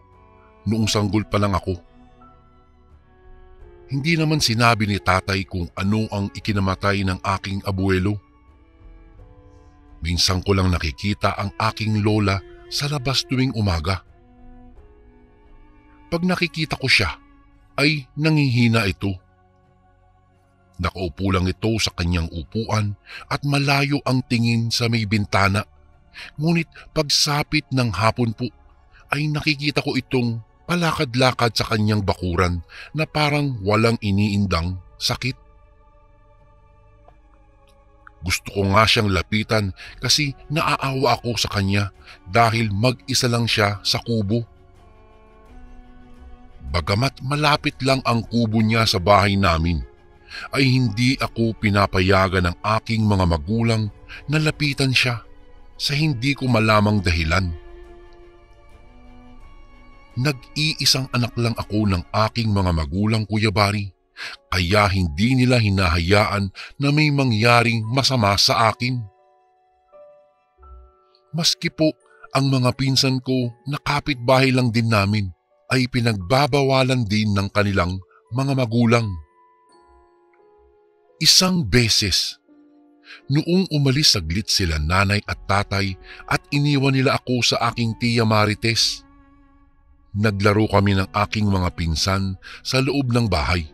noong sanggol pa lang ako. Hindi naman sinabi ni tatay kung ano ang ikinamatay ng aking abuelo. Minsan ko lang nakikita ang aking lola sa labas tuwing umaga. Pag nakikita ko siya, ay nangihina ito. Nakaupo lang ito sa kanyang upuan at malayo ang tingin sa may bintana. Ngunit pagsapit ng hapon po, ay nakikita ko itong palakad-lakad sa kanyang bakuran na parang walang iniindang sakit. Gusto ko nga siyang lapitan kasi naaawa ako sa kanya dahil mag-isa lang siya sa kubo. Bagamat malapit lang ang kubo niya sa bahay namin, ay hindi ako pinapayagan ng aking mga magulang na lapitan siya sa hindi ko malamang dahilan. Nag-iisang anak lang ako ng aking mga magulang, Kuya Bari, kaya hindi nila hinahayaan na may mangyaring masama sa akin. Maski po ang mga pinsan ko na kapitbahay lang din namin ay pinagbabawalan din ng kanilang mga magulang. Isang beses, noong umalis saglit sila nanay at tatay at iniwan nila ako sa aking tiya Marites, naglaro kami ng aking mga pinsan sa loob ng bahay.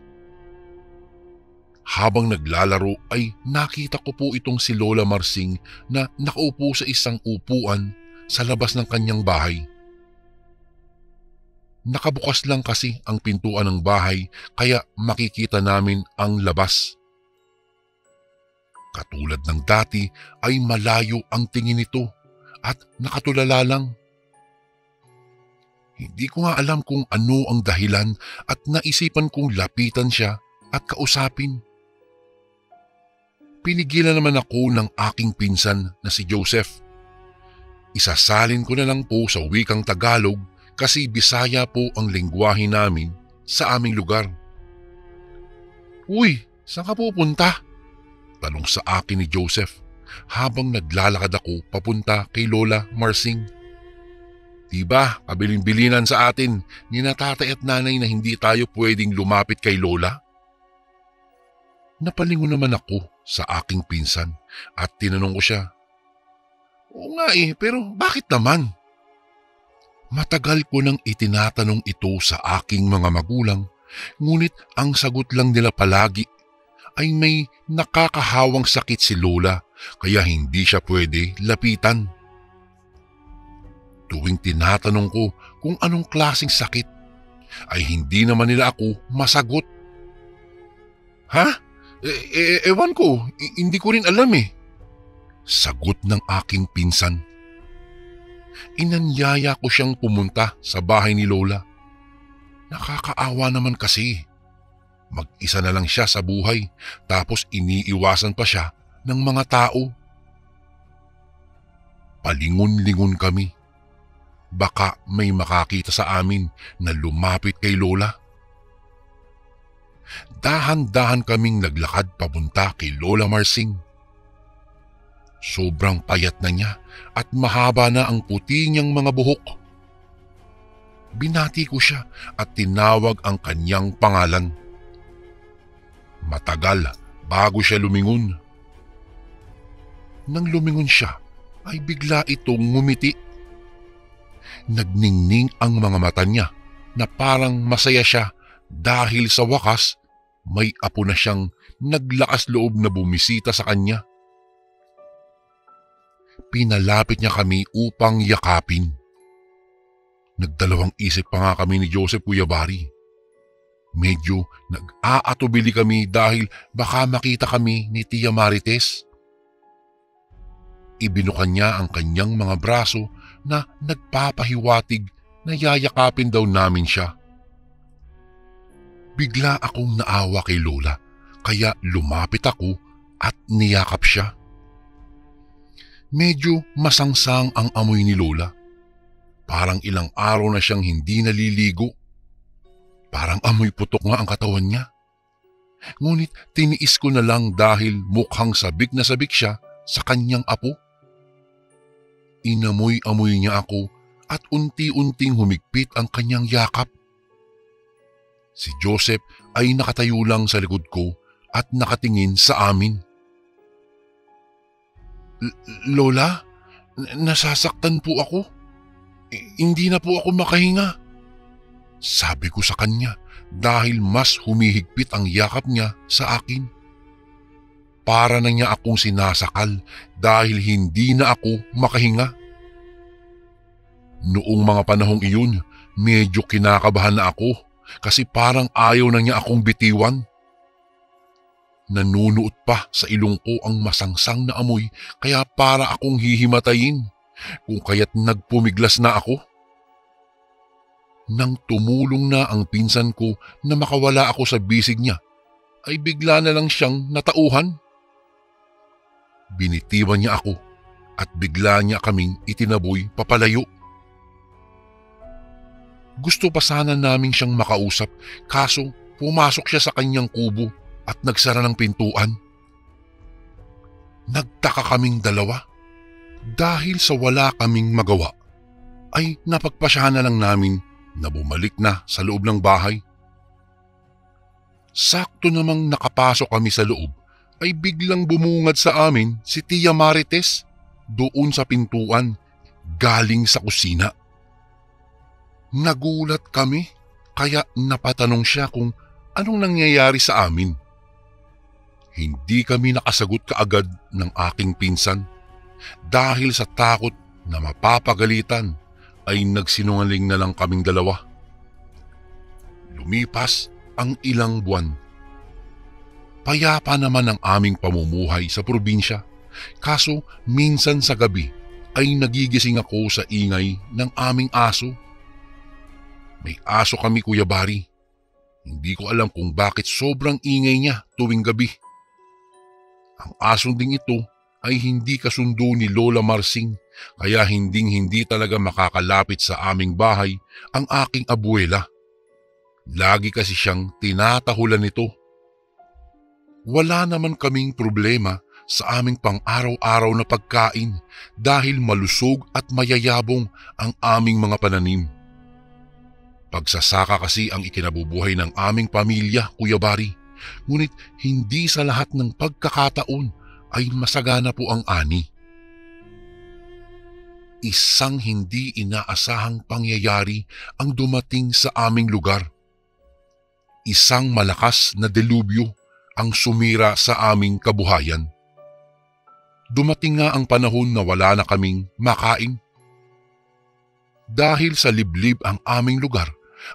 Habang naglalaro ay nakita ko po itong si Lola Marsing na nakaupo sa isang upuan sa labas ng kanyang bahay. Nakabukas lang kasi ang pintuan ng bahay kaya makikita namin ang labas. Katulad ng dati ay malayo ang tingin nito at nakatulala lang. Hindi ko nga alam kung ano ang dahilan at naisipan kong lapitan siya at kausapin. Pinigilan naman ako ng aking pinsan na si Joseph. Isasalin ko na lang po sa wikang Tagalog kasi Bisaya po ang lengguwahe namin sa aming lugar. "Uy, saan ka pupunta?" tanong sa akin ni Joseph habang naglalakad ako papunta kay Lola Marsing. "Diba, kabilin-bilinan sa atin ni na tatay at nanay na hindi tayo pwedeng lumapit kay Lola?" Napalingon naman ako sa aking pinsan at tinanong ko siya. "Oo nga pero bakit naman?" Matagal ko nang itinatanong ito sa aking mga magulang, ngunit ang sagot lang nila palagi ay may nakakahawang sakit si Lola kaya hindi siya pwede lapitan. Tuwing tinatanong ko kung anong klaseng sakit, ay hindi naman nila ako masagot. "Ha? Ewan ko, hindi ko rin alam eh." Sagot ng aking pinsan. Inanyaya ko siyang pumunta sa bahay ni Lola. Nakakaawa naman kasi. Mag-isa na lang siya sa buhay tapos iniiwasan pa siya ng mga tao. Palingon-lingon kami. Baka may makakita sa amin na lumapit kay Lola. Dahan-dahan kaming naglakad papunta kay Lola Marsing. Sobrang payat na niya at mahaba na ang puti niyang mga buhok. Binati ko siya at tinawag ang kanyang pangalan. Matagal bago siya lumingon. Nang lumingon siya ay bigla itong ngumiti. Nagningning ang mga mata niya na parang masaya siya dahil sa wakas may apo na siyang naglakas loob na bumisita sa kanya. Pinalapit niya kami upang yakapin. Nagdalawang isip pa nga kami ni Joseph, Kuya Bari. Medyo nag-aatubili kami dahil baka makita kami ni Tia Marites. Ibinukan niya ang kanyang mga braso na nagpapahiwatig na yayakapin daw namin siya. Bigla akong naawa kay Lola kaya lumapit ako at niyakap siya. Medyo masangsang ang amoy ni Lola. Parang ilang araw na siyang hindi naliligo. Parang amoy putok nga ang katawan niya. Ngunit tiniis ko na lang dahil mukhang sabik na sabik siya sa kanyang apo. Inamoy-amoy niya ako at unti-unting humigpit ang kanyang yakap. Si Joseph ay nakatayo lang sa likod ko at nakatingin sa amin. Lola, nasasaktan po ako. Hindi na po ako makahinga. Sabi ko sa kanya dahil mas humihigpit ang yakap niya sa akin. Para na niya akong sinasakal dahil hindi na ako makahinga. Noong mga panahong iyon, medyo kinakabahan na ako kasi parang ayaw na niya akong bitiwan. Nanunuot pa sa ilong ko ang masangsang na amoy kaya para akong hihimatayin kung kaya't nagpumiglas na ako. Nang tumulong na ang pinsan ko na makawala ako sa bisig niya, ay bigla na lang siyang natauhan. Binitiwan niya ako at bigla niya kaming itinaboy papalayo. Gusto pa sana namin siyang makausap kaso pumasok siya sa kanyang kubo at nagsara ng pintuan. Nagtaka kaming dalawa dahil sa wala kaming magawa ay napagpasyahan na lang namin na bumalik na sa loob ng bahay. Sakto namang nakapasok kami sa loob ay biglang bumungad sa amin si Tia Marites doon sa pintuan galing sa kusina. Nagulat kami kaya napatanong siya kung anong nangyayari sa amin. Hindi kami nakasagot kaagad ng aking pinsan dahil sa takot na mapapagalitan ay nagsinungaling na lang kaming dalawa. Lumipas ang ilang buwan. Payapa naman ang aming pamumuhay sa probinsya kaso minsan sa gabi ay nagigising ako sa ingay ng aming aso. May aso kami, Kuya Bari. Hindi ko alam kung bakit sobrang ingay niya tuwing gabi. Ang asong ding ito ay hindi kasundo ni Lola Marsing kaya hindi talaga makakalapit sa aming bahay ang aking abuela. Lagi kasi siyang tinatahulan nito. Wala naman kaming problema sa aming pang-araw-araw na pagkain dahil malusog at mayayabong ang aming mga pananim. Pagsasaka kasi ang ikinabubuhay ng aming pamilya, Kuya Bari. Ngunit hindi sa lahat ng pagkakataon ay masagana po ang ani. Isang hindi inaasahang pangyayari ang dumating sa aming lugar. Isang malakas na delubyo ang sumira sa aming kabuhayan. Dumating nga ang panahon na wala na kaming makain. Dahil sa liblib ang aming lugar,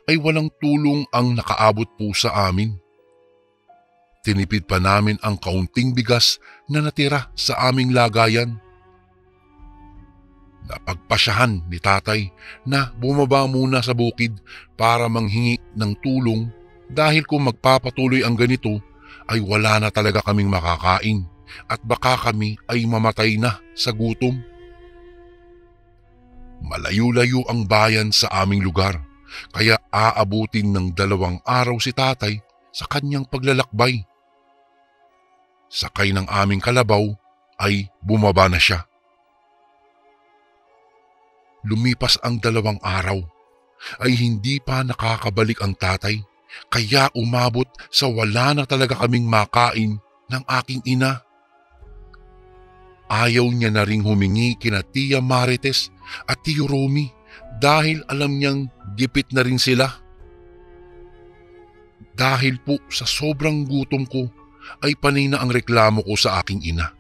ay walang tulong ang nakaabot po sa amin. Tinipid pa namin ang kaunting bigas na natira sa aming lagayan. Napagpasyahan ni tatay na bumaba muna sa bukid para manghingi ng tulong dahil kung magpapatuloy ang ganito ay wala na talaga kaming makakain at baka kami ay mamatay na sa gutom. Malayo-layo ang bayan sa aming lugar kaya aabutin ng 2 araw si tatay sa kanyang paglalakbay. Sakay ng aming kalabaw ay bumaba na siya. Lumipas ang 2 araw ay hindi pa nakakabalik ang tatay kaya umabot sa wala na talaga kaming makain ng aking ina. Ayaw niya na ring humingi kina Tia Marites at Tio Romy dahil alam niyang gipit na rin sila. Dahil po sa sobrang gutom ko ay panay na ang reklamo ko sa aking ina.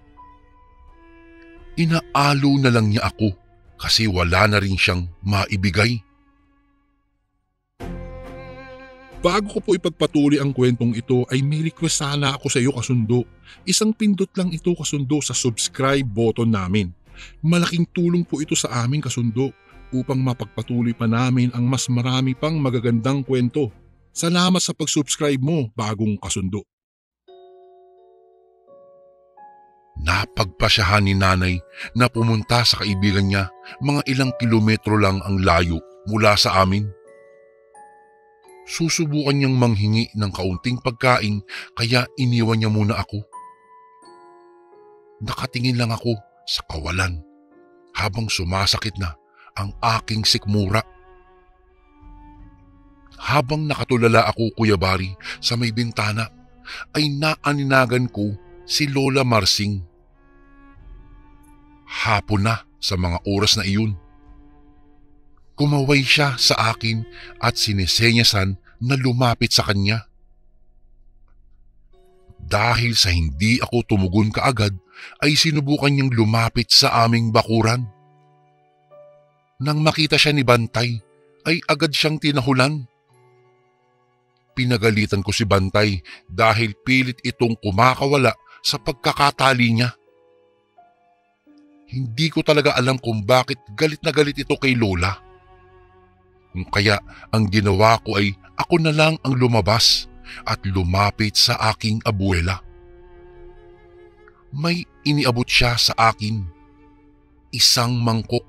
Inaalo na lang niya ako kasi wala na rin siyang maibigay. Bago ko po ipagpatuloy ang kwentong ito ay may request sana ako sa iyo kasundo. Isang pindot lang ito kasundo sa subscribe button namin. Malaking tulong po ito sa amin kasundo upang mapagpatuloy pa namin ang mas marami pang magagandang kwento. Salamat sa pag-subscribe mo, bagong kasundo. Napagpasyahan ni nanay na pumunta sa kaibigan niya, mga ilang kilometro lang ang layo mula sa amin. Susubukan niyang manghingi ng kaunting pagkain kaya iniwan niya muna ako. Nakatingin lang ako sa kawalan habang sumasakit na ang aking sikmura. Habang nakatulala ako, Kuya Bari, sa may bintana ay naaninagan ko si Lola Marsing. Hapon na sa mga oras na iyon. Kumaway siya sa akin at sinisenyasan na lumapit sa kanya. Dahil sa hindi ako tumugon kaagad ay sinubukan niyang lumapit sa aming bakuran. Nang makita siya ni Bantay ay agad siyang tinahulan. Pinagalitan ko si Bantay dahil pilit itong kumakawala sa pagkakatali niya. Hindi ko talaga alam kung bakit galit na galit ito kay Lola. Kaya ang ginawa ko ay ako na lang ang lumabas at lumapit sa aking abuela. May iniabot siya sa akin. Isang mangkok.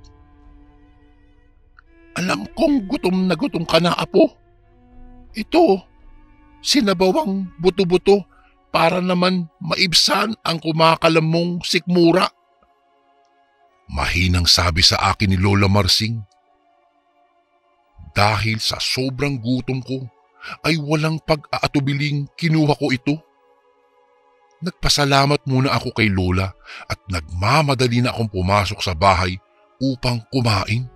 Alam kong gutom na gutom ka na, apo. Ito, sinabawang buto-buto para naman maibsan ang kumakalam mong sikmura. Mahinang sabi sa akin ni Lola Marsing. Dahil sa sobrang gutom ko ay walang pag-aatubiling kinuha ko ito. Nagpasalamat muna ako kay Lola at nagmamadali na akong pumasok sa bahay upang kumain.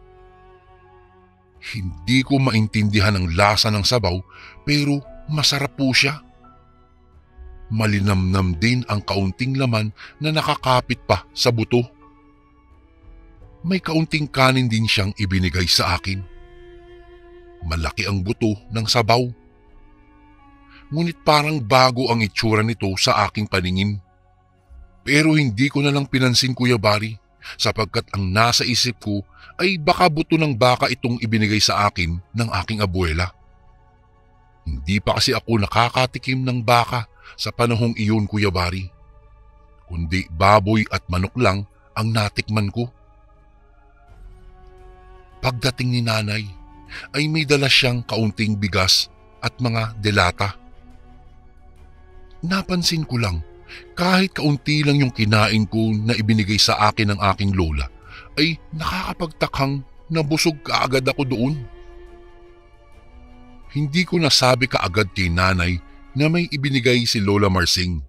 Hindi ko maintindihan ang lasa ng sabaw pero masarap po siya. Malinamnam din ang kaunting laman na nakakapit pa sa buto. May kaunting kanin din siyang ibinigay sa akin. Malaki ang buto ng sabaw. Ngunit parang bago ang itsura nito sa aking paningin. Pero hindi ko na lang pinansin, Kuya Bari, sapagkat ang nasa isip ko ay baka buto ng baka itong ibinigay sa akin ng aking abuela. Hindi pa kasi ako nakakatikim ng baka sa panahong iyon, Kuya Bari. Kundi baboy at manok lang ang natikman ko. Pagdating ni nanay, ay may dala siyang kaunting bigas at mga delata. Napansin ko lang, kahit kaunti lang yung kinain ko na ibinigay sa akin ng aking lola, ay nakakapagtakhang nabusog kaagad ako doon. Hindi ko nasabi kaagad kay nanay na may ibinigay si Lola Marsing.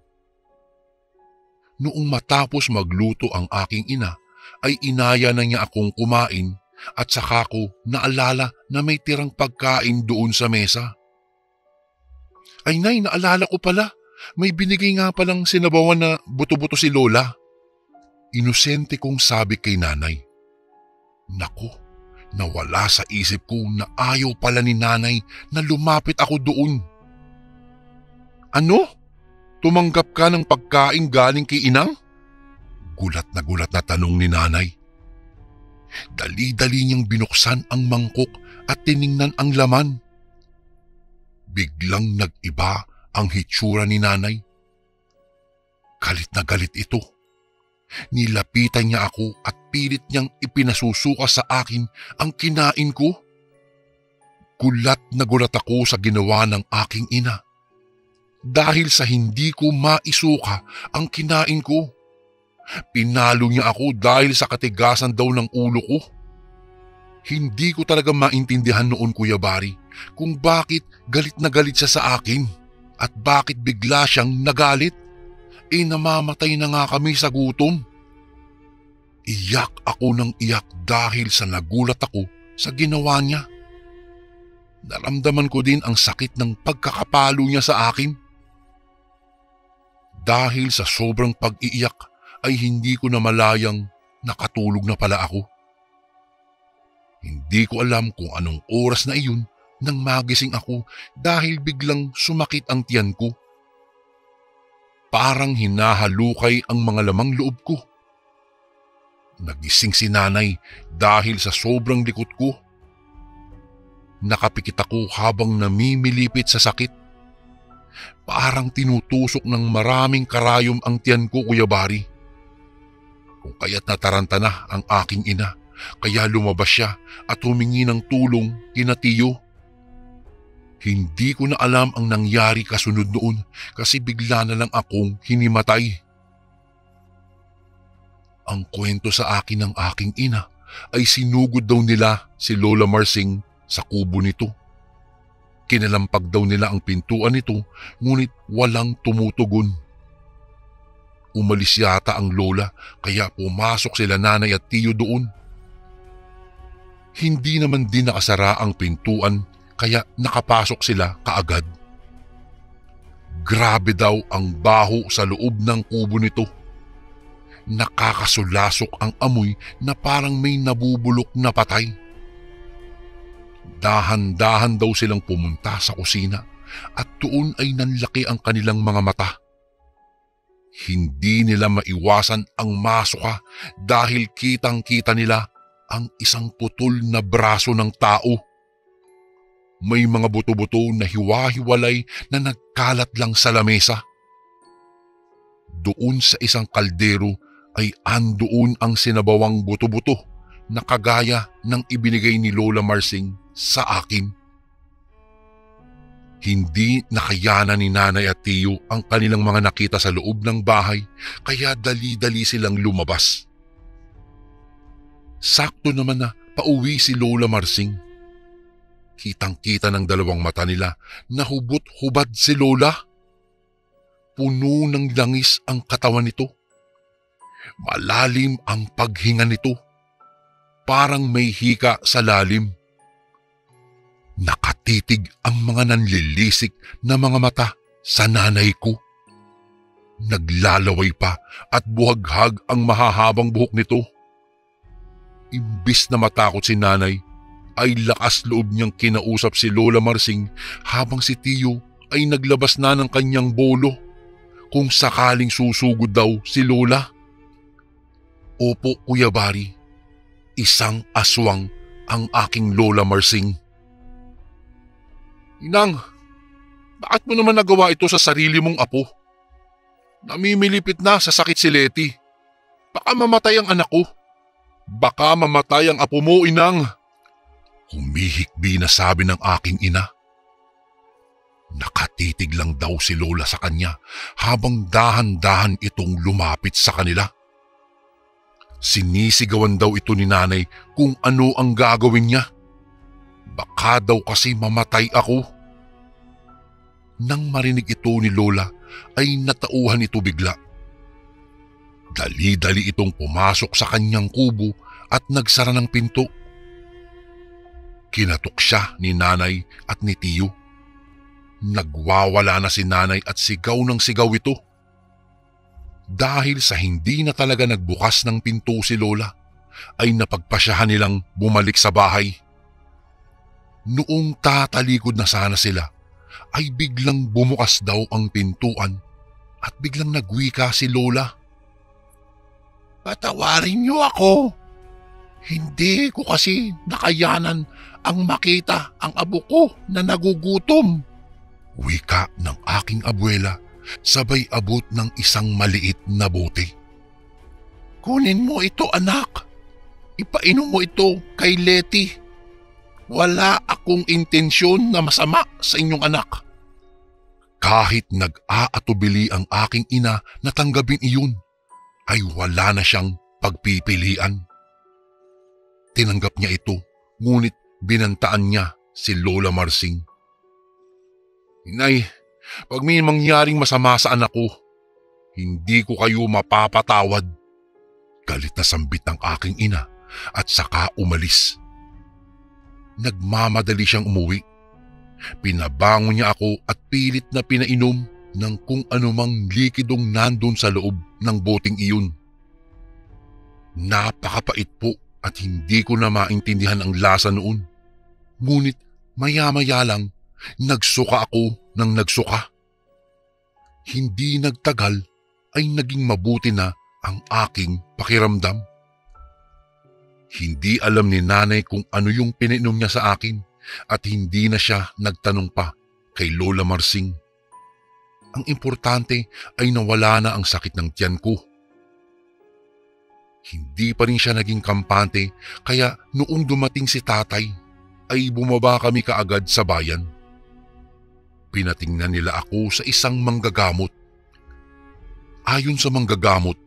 Noong matapos magluto ang aking ina, ay inaya na niya akong kumain at saka ko naalala na may tirang pagkain doon sa mesa. Ay nay, naalala ko pala, may binigay nga palang sinabawan na buto-buto si Lola. Inosente kong sabi kay nanay. Naku, nawala sa isip ko na ayaw pala ni nanay na lumapit ako doon. Ano? Tumanggap ka ng pagkain galing kay inang? Gulat na tanong ni nanay. Dali-dali niyang binuksan ang mangkok at tiningnan ang laman. Biglang nag-iba ang hitsura ni nanay. Galit na galit ito. Nilapitan niya ako at pilit niyang ipinasusuka sa akin ang kinain ko. Gulat na gulat ako sa ginawa ng aking ina. Dahil sa hindi ko maisuka ang kinain ko. Pinalo niya ako dahil sa katigasan daw ng ulo ko. Hindi ko talaga maintindihan noon, Kuya Bari, kung bakit galit na galit siya sa akin at bakit bigla siyang nagalit. Namamatay na nga kami sa gutom. Iyak ako ng iyak dahil sa nagulat ako sa ginawa niya. Naramdaman ko din ang sakit ng pagkakapalo niya sa akin. Dahil sa sobrang pag-iiyak ay hindi ko na malayang nakatulog na pala ako. Hindi ko alam kung anong oras na iyon nang magising ako dahil biglang sumakit ang tiyan ko. Parang hinahalukay ang mga lamang loob ko. Nagising si nanay dahil sa sobrang likot ko. Nakapikit ako habang namimilipit sa sakit. Parang tinutusok ng maraming karayom ang tiyan ko, Kuya Bari. Kung kaya't nataranta na ang aking ina, kaya lumabas siya at humingi ng tulong kina Tiyo. Hindi ko na alam ang nangyari kasunod noon kasi bigla na lang akong hinimatay. Ang kwento sa akin ng aking ina ay sinugod daw nila si Lola Marsing sa kubo nito. Kinalampag daw nila ang pintuan nito ngunit walang tumutugon. Umalis yata ang lola kaya pumasok sila nanay at tiyo doon. Hindi naman din nakasara ang pintuan kaya nakapasok sila kaagad. Grabe daw ang baho sa loob ng kubo nito. Nakakasulasok ang amoy na parang may nabubulok na patay. Dahan-dahan daw silang pumunta sa kusina at doon ay nanlaki ang kanilang mga mata. Hindi nila maiwasan ang masuka dahil kitang-kita nila ang isang putol na braso ng tao. May mga buto-buto na hiwa-hiwalay na nagkalat lang sa lamesa. Doon sa isang kaldero ay andoon ang sinabawang buto-buto na kagaya ng ibinigay ni Lola Marsing sa akin. Hindi nakayanan ni nanay at tiyo ang kanilang mga nakita sa loob ng bahay kaya dali-dali silang lumabas. Sakto naman na pauwi si Lola Marsing. Kitang-kita ng dalawang mata nila na hubot-hubad si Lola. Puno ng langis ang katawan nito. Malalim ang paghinga nito. Parang may hika sa lalim. Nakatitig ang mga nanlilisik na mga mata sa nanay ko. Naglalaway pa at buhaghag ang mahahabang buhok nito. Imbis na matakot si nanay, ay lakas loob niyang kinausap si Lola Marsing habang si Tiyo ay naglabas na ng kanyang bolo kung sakaling susugod daw si Lola. Opo, Kuya Bari, isang aswang ang aking Lola Marsing. Inang, bakit mo naman nagawa ito sa sarili mong apo? Namimilipit na sa sakit si Leti. Baka mamatay ang anak ko. Baka mamatay ang apo mo, Inang. Humihikbi na sabi ng aking ina. Nakatitig lang daw si Lola sa kanya habang dahan-dahan itong lumapit sa kanila. Sinisigawan daw ito ni nanay kung ano ang gagawin niya. Baka daw kasi mamatay ako. Nang marinig ito ni Lola ay natauhan ito bigla. Dali-dali itong pumasok sa kanyang kubo at nagsara ng pinto. Kinatok siya ni nanay at ni Tiyo. Nagwawala na si nanay at sigaw ng sigaw ito. Dahil sa hindi na talaga nagbukas ng pinto si Lola, ay napagpasyahan nilang bumalik sa bahay. Noong tatalikod na sana sila, ay biglang bumukas daw ang pintuan at biglang nagwika si Lola. Patawarin niyo ako. Hindi ko kasi nakayanan ang makita ang abo ko na nagugutom. Wika ng aking abuela sabay abot ng isang maliit na bote. Kunin mo ito anak. Ipainom mo ito kay Letty. Wala akong intensyon na masama sa inyong anak. Kahit nag-aatubili ang aking ina na tanggapin iyon, ay wala na siyang pagpipilian. Tinanggap niya ito, ngunit binantaan niya si Lola Marsing. Inay, pag may mangyaring masama sa anak ko, hindi ko kayo mapapatawad. Galit na sambit ng aking ina at saka umalis. Nagmamadali siyang umuwi. Pinabangon niya ako at pilit na pinainom ng kung anumang likidong nandun sa loob ng boteng iyon. Napakapait po at hindi ko na maintindihan ang lasa noon. Ngunit maya-maya lang, nagsuka ako ng nagsuka. Hindi nagtagal ay naging mabuti na ang aking pakiramdam. Hindi alam ni nanay kung ano yung pinainom niya sa akin at hindi na siya nagtanong pa kay Lola Marsing. Ang importante ay nawala na ang sakit ng tiyan ko. Hindi pa rin siya naging kampante kaya noong dumating si tatay ay bumaba kami kaagad sa bayan. Pinatingnan nila ako sa isang manggagamot. Ayon sa manggagamot,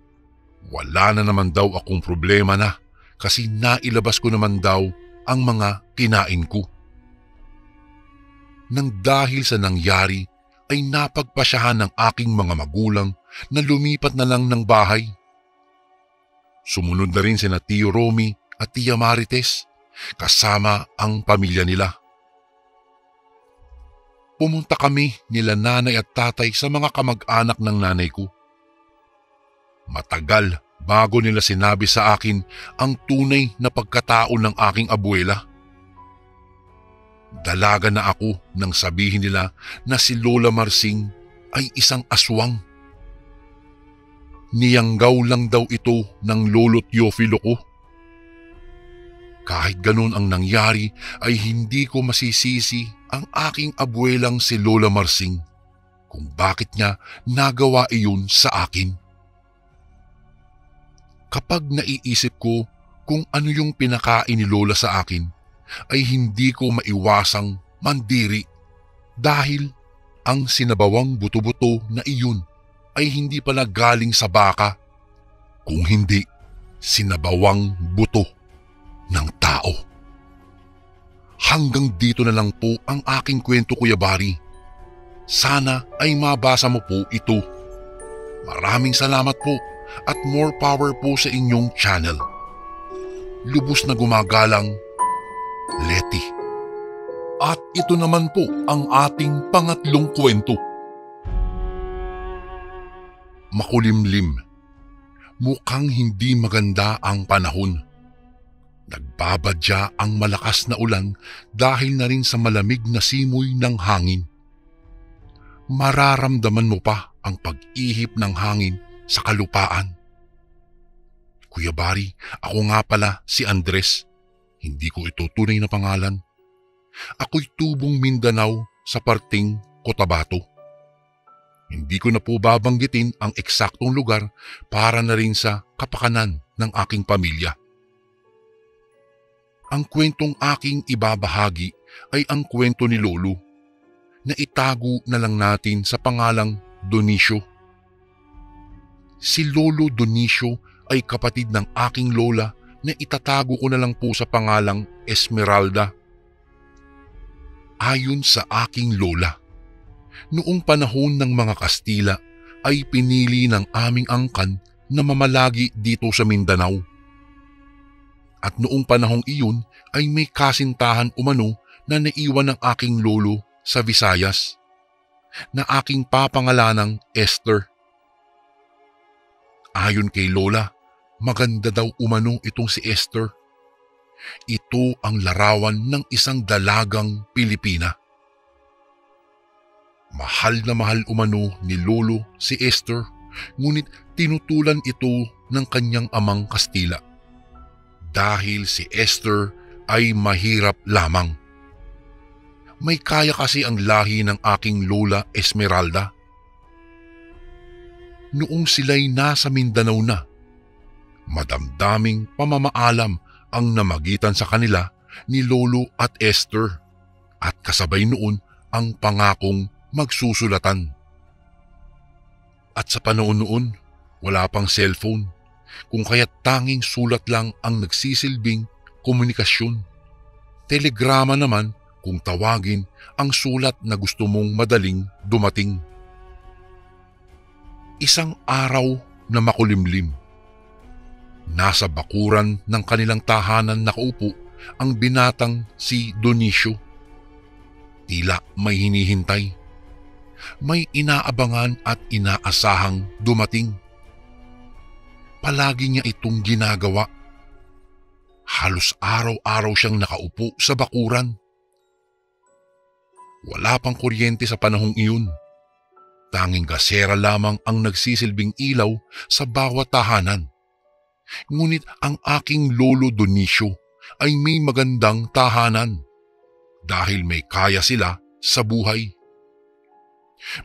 wala na naman daw akong problema na kasi nailabas ko naman daw ang mga kinain ko. Nang dahil sa nangyari ay napagpasyahan ng aking mga magulang na lumipat na lang ng bahay. Sumunod na rin sina Tio Romy at Tia Marites kasama ang pamilya nila. Pumunta kami nila nanay at tatay sa mga kamag-anak ng nanay ko. Matagal bago nila sinabi sa akin ang tunay na pagkatao ng aking abuela. Dalaga na ako nang sabihin nila na si Lola Marsing ay isang aswang. Niyanggaw lang daw ito ng lolo Teofilo ko. Kahit ganun ang nangyari ay hindi ko masisisi ang aking abuelang si Lola Marsing kung bakit niya nagawa iyon sa akin. Kapag naiisip ko kung ano yung pinakain ni Lola sa akin, ay hindi ko maiwasang mandiri dahil ang sinabawang buto-buto na iyon ay hindi pala galing sa baka, kung hindi sinabawang buto ng tao. Hanggang dito na lang po ang aking kwento, Kuya Bari. Sana ay mabasa mo po ito. Maraming salamat po at more power po sa inyong channel. Lubos na gumagalang, Letty. At ito naman po ang ating pangatlong kwento. Makulimlim. Mukhang hindi maganda ang panahon. Nagbabadya ang malakas na ulan dahil na rin sa malamig na simoy ng hangin. Mararamdaman mo pa ang pag-ihip ng hangin sa kalupaan. Kuya Bari, ako nga pala si Andres. Hindi ko ito tunay na pangalan. Ako'y tubong Mindanao sa parting Cotabato. Hindi ko na po babanggitin ang eksaktong lugar para na rin sa kapakanan ng aking pamilya. Ang kwentong aking ibabahagi ay ang kwento ni Lolo na itago na lang natin sa pangalang Donicio. Si Lolo Donicio ay kapatid ng aking lola na itatago ko na lang po sa pangalang Esmeralda. Ayon sa aking lola, noong panahon ng mga Kastila ay pinili ng aming angkan na mamalagi dito sa Mindanao. At noong panahong iyon ay may kasintahan umano na naiwan ng aking lolo sa Visayas na aking papangalanang Esther. Ayon kay lola, maganda daw umano itong si Esther. Ito ang larawan ng isang dalagang Pilipina. Mahal na mahal umano ni Lolo si Esther, ngunit tinutulan ito ng kanyang amang Kastila. dahil si Esther ay mahirap lamang. May kaya kasi ang lahi ng aking lola Esmeralda. Noong sila'y nasa Mindanao na, madamdaming pamamaalam ang namagitan sa kanila ni Lolo at Esther at kasabay noon ang pangakong magsusulatan. At sa panahon noon, wala pang cellphone, kung kaya't tanging sulat lang ang nagsisilbing komunikasyon. Telegrama naman kung tawagin ang sulat na gusto mong madaling dumating. Isang araw na makulimlim. Nasa bakuran ng kanilang tahanan nakaupo ang binatang si Dionisio. Tila may hinihintay. May inaabangan at inaasahang dumating. Palagi niya itong ginagawa. Halos araw-araw siyang nakaupo sa bakuran. Wala pang kuryente sa panahong iyon. Tanging gasera lamang ang nagsisilbing ilaw sa bawat tahanan. Ngunit ang aking lolo Dionisio ay may magandang tahanan dahil may kaya sila sa buhay.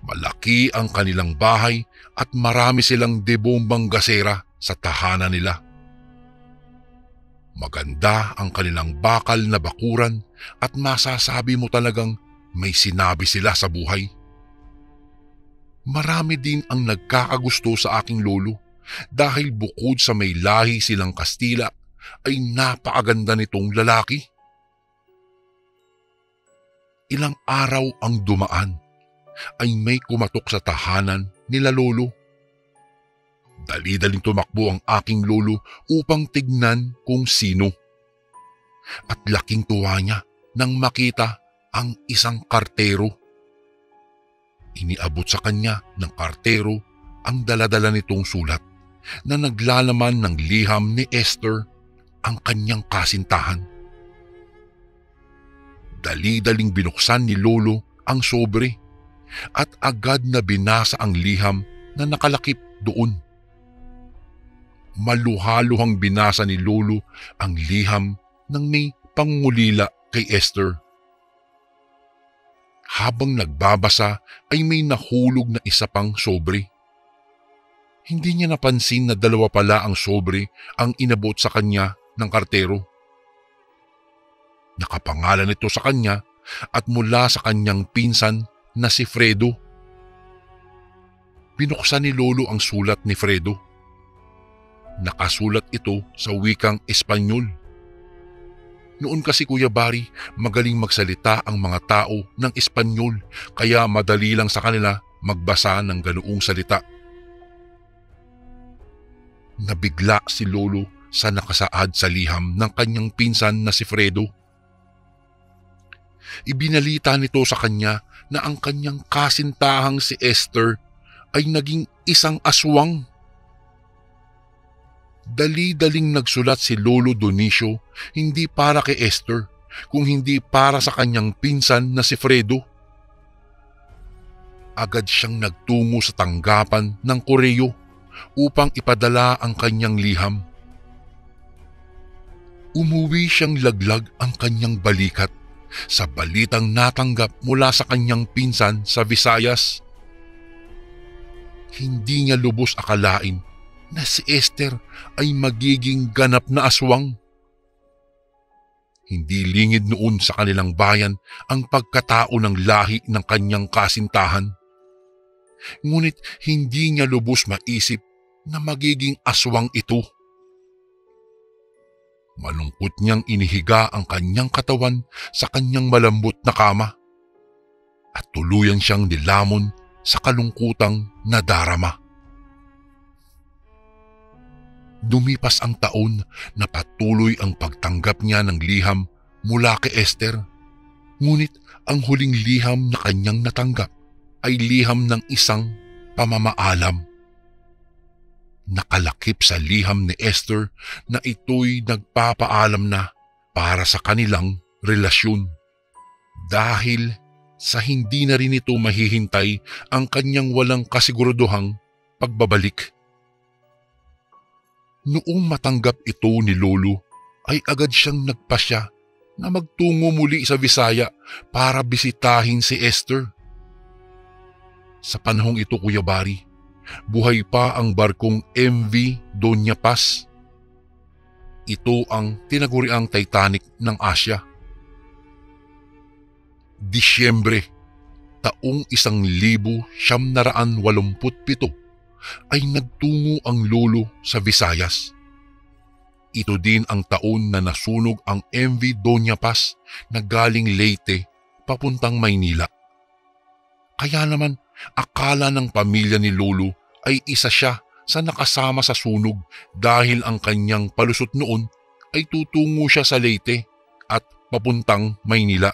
Malaki ang kanilang bahay at marami silang debombang gasera sa tahanan nila. Maganda ang kanilang bakal na bakuran at masasabi mo talagang may sinabi sila sa buhay. Marami din ang nagkakagusto sa aking lolo dahil bukod sa may lahi silang Kastila ay napakaganda nitong lalaki. Ilang araw ang dumaan ay may kumatok sa tahanan nila lolo. Dali-daling tumakbo ang aking lolo upang tignan kung sino. At laking tuwa niya nang makita ang isang kartero. Iniabot sa kanya ng kartero ang daladala nitong sulat na naglalaman ng liham ni Esther, ang kanyang kasintahan. Dali-daling binuksan ni lolo ang sobre at agad na binasa ang liham na nakalakip doon. Maluhaluhang binasa ni lolo ang liham ng may pangungulila kay Esther. Habang nagbabasa ay may nahulog na isa pang sobre. Hindi niya napansin na dalawa pala ang sobre ang inabot sa kanya ng kartero. Nakapangalan ito sa kanya at mula sa kanyang pinsan na si Fredo. Binuksan ni lolo ang sulat ni Fredo. Nakasulat ito sa wikang Espanyol. Noon kasi Kuya Bari, magaling magsalita ang mga tao ng Espanyol kaya madali lang sa kanila magbasa ng ganoong salita. Nabigla si lolo sa nakasaad sa liham ng kanyang pinsan na si Fredo. Ibinalita nito sa kanya na ang kanyang kasintahang si Esther ay naging isang aswang. Dali-daling nagsulat si Lolo Dionisio hindi para kay Esther, kung hindi para sa kanyang pinsan na si Fredo. Agad siyang nagtungo sa tanggapan ng koreo upang ipadala ang kanyang liham. Umuwi siyang laglag ang kanyang balikat sa balitang natanggap mula sa kanyang pinsan sa Visayas. Hindi niya lubos akalain na si Esther ay magiging ganap na aswang. Hindi lingid noon sa kanilang bayan ang pagkatao ng lahi ng kanyang kasintahan. Ngunit hindi niya lubos maisip na magiging aswang ito. Malungkot niyang inihiga ang kanyang katawan sa kanyang malambot na kama at tuluyan siyang nilamon sa kalungkutang nadarama. Dumipas ang taon na patuloy ang pagtanggap niya ng liham mula kay Esther. Ngunit ang huling liham na kanyang natanggap ay liham ng isang pamamaalam. Nakalakip sa liham ni Esther na ito'y nagpapaalam na para sa kanilang relasyon. Dahil sa hindi na rin ito mahihintay ang kanyang walang kasiguraduhang pagbabalik. Noong matanggap ito ni Lolo ay agad siyang nagpasya na magtungo muli sa Visaya para bisitahin si Esther. Sa panahong ito, Kuya Bari, buhay pa ang barkong MV Doña Paz. Ito ang tinaguriang Titanic ng Asya. Disyembre, taong 1987 ay nagtungo ang lolo sa Visayas. Ito din ang taon na nasunog ang MV Doña Paz na galing Leyte papuntang Maynila. Kaya naman akala ng pamilya ni lolo ay isa siya sa nakasama sa sunog dahil ang kanyang palusot noon ay tutungo siya sa Leyte at papuntang Maynila.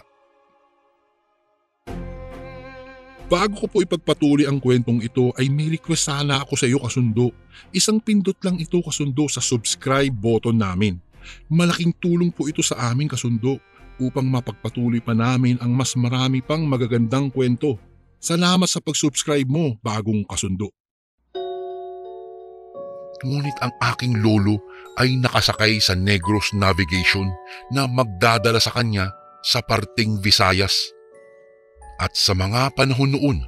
Bago ko po ipagpatuloy ang kwentong ito ay may request sana ako sa iyo kasundo. Isang pindot lang ito kasundo sa subscribe button namin. Malaking tulong po ito sa amin kasundo upang mapagpatuloy pa namin ang mas marami pang magagandang kwento. Salamat sa pag-subscribe mo, bagong kasundo. Ngunit ang aking lolo ay nakasakay sa Negros Navigation na magdadala sa kanya sa parting Visayas. At sa mga panahon noon,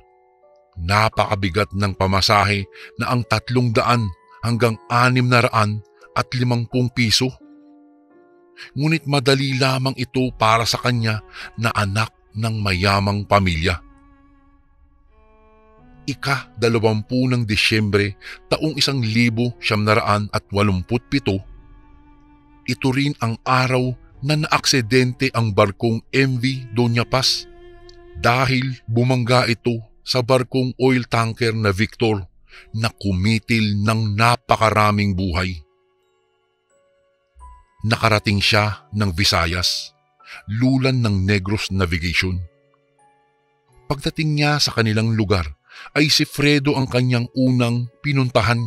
napakabigat ng pamasahe na ang 300 hanggang 650 piso. Ngunit madali lamang ito para sa kanya na anak ng mayamang pamilya. Ika-20 ng Disyembre taong 1987, ito rin ang araw na naaksidente ang barkong MV Doña Paz dahil bumangga ito sa barkong oil tanker na Victor na kumitil ng napakaraming buhay. Nakarating siya ng Visayas, lulan ng Negros Navigation. Pagdating niya sa kanilang lugar, ay si Fredo ang kanyang unang pinuntahan.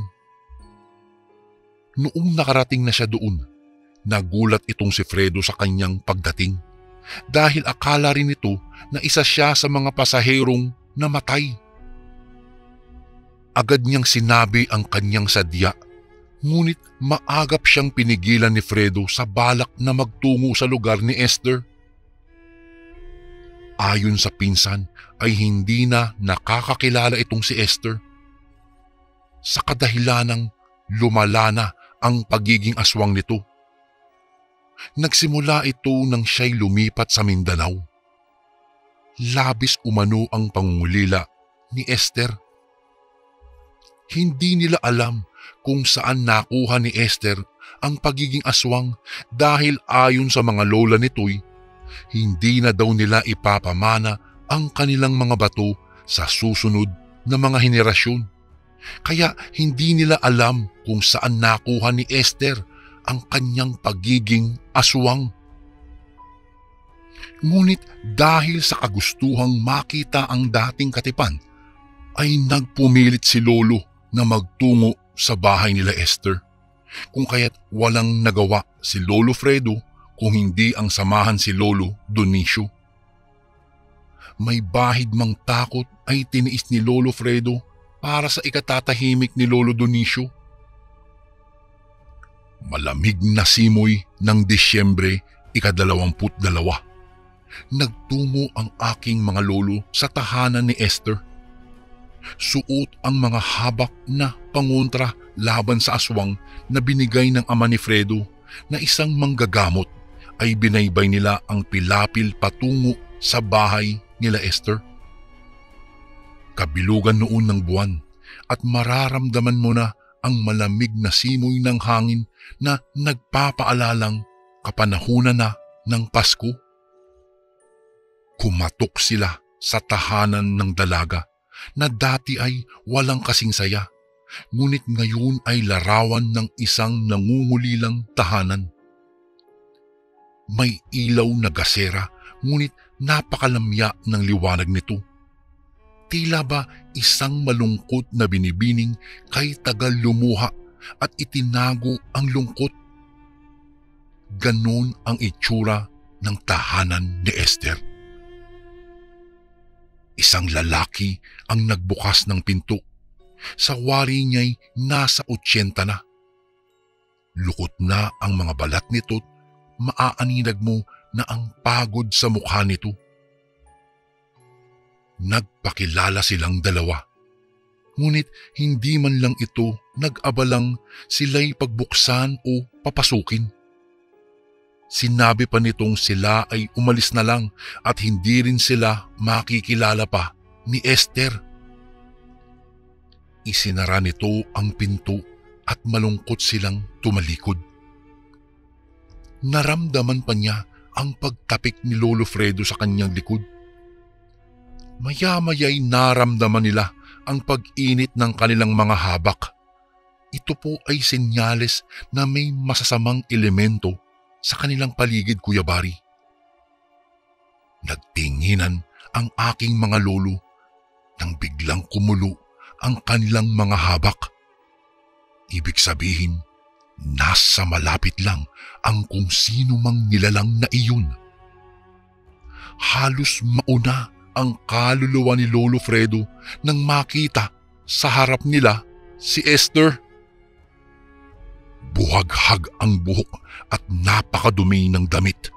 Noong nakarating na siya doon, nagulat itong si Fredo sa kanyang pagdating dahil akala rin ito na isa siya sa mga pasaherong namatay. Agad niyang sinabi ang kanyang sadya, ngunit maagap siyang pinigilan ni Fredo sa balak na magtungo sa lugar ni Esther. Ayon sa pinsan ay hindi na nakakakilala itong si Esther. Sa kadahilanang lumala na ang pagiging aswang nito. Nagsimula ito nang siya'y lumipat sa Mindanao. Labis umano ang pangungulila ni Esther. Hindi nila alam kung saan nakuha ni Esther ang pagiging aswang dahil ayon sa mga lola nito'y hindi na daw nila ipapamana ang kanilang mga bato sa susunod na mga henerasyon. Kaya hindi nila alam kung saan nakuha ni Esther ang kanyang pagiging aswang. Ngunit dahil sa kagustuhang makita ang dating katipan, ay nagpumilit si lolo na magtungo sa bahay nila Esther. Kung kaya't walang nagawa si Lolo Fredo kung hindi ang samahan si Lolo Dionisio. May bahid mang takot ay tiniis ni Lolo Fredo para sa ikatatahimik ni Lolo Dionisio. Malamig na simoy ng Disyembre, ika-22. Nagtungo ang aking mga lolo sa tahanan ni Esther. Suot ang mga habak na pangontra laban sa aswang na binigay ng ama ni Fredo na isang manggagamot ay binaybay nila ang pilapil patungo sa bahay nila Esther. Kabilugan noon ng buwan at mararamdaman mo na ang malamig na simoy ng hangin na nagpapaalalang kapanahunan na ng Pasko. Kumatok sila sa tahanan ng dalaga na dati ay walang kasing saya, ngunit ngayon ay larawan ng isang nangungulilang tahanan. May ilaw na gasera, ngunit napakalamya ng liwanag nito. Tila ba isang malungkot na binibining kay tagal lumuha at itinago ang lungkot. Ganon ang itsura ng tahanan ni Esther. Isang lalaki ang nagbukas ng pinto. Sa wari niya'y nasa 80 na. Lukot na ang mga balat nito maaaninag mo na ang pagod sa mukha nito. Nagpakilala silang dalawa. Ngunit hindi man lang ito nag-abalang sila'y pagbuksan o papasukin. Sinabi pa nitong sila ay umalis na lang at hindi rin sila makikilala pa ni Esther. Isinara nito ang pinto at malungkot silang tumalikod. Naramdaman pa niya ang pagtapik ni Lolo Fredo sa kanyang likod. Maya-maya'y naramdaman nila ang pag-init ng kanilang mga habak. Ito po ay senyales na may masasamang elemento sa kanilang paligid, Kuya Bari. Nagtinginan ang aking mga lolo nang biglang kumulo ang kanilang mga habak. Ibig sabihin, nasa malapit lang ang kung sino mang nilalang na iyon. Halos mauna ang kaluluwa ni Lolo Fredo nang makita sa harap nila si Esther. Buhaghag ang buhok at napakadumi ng damit.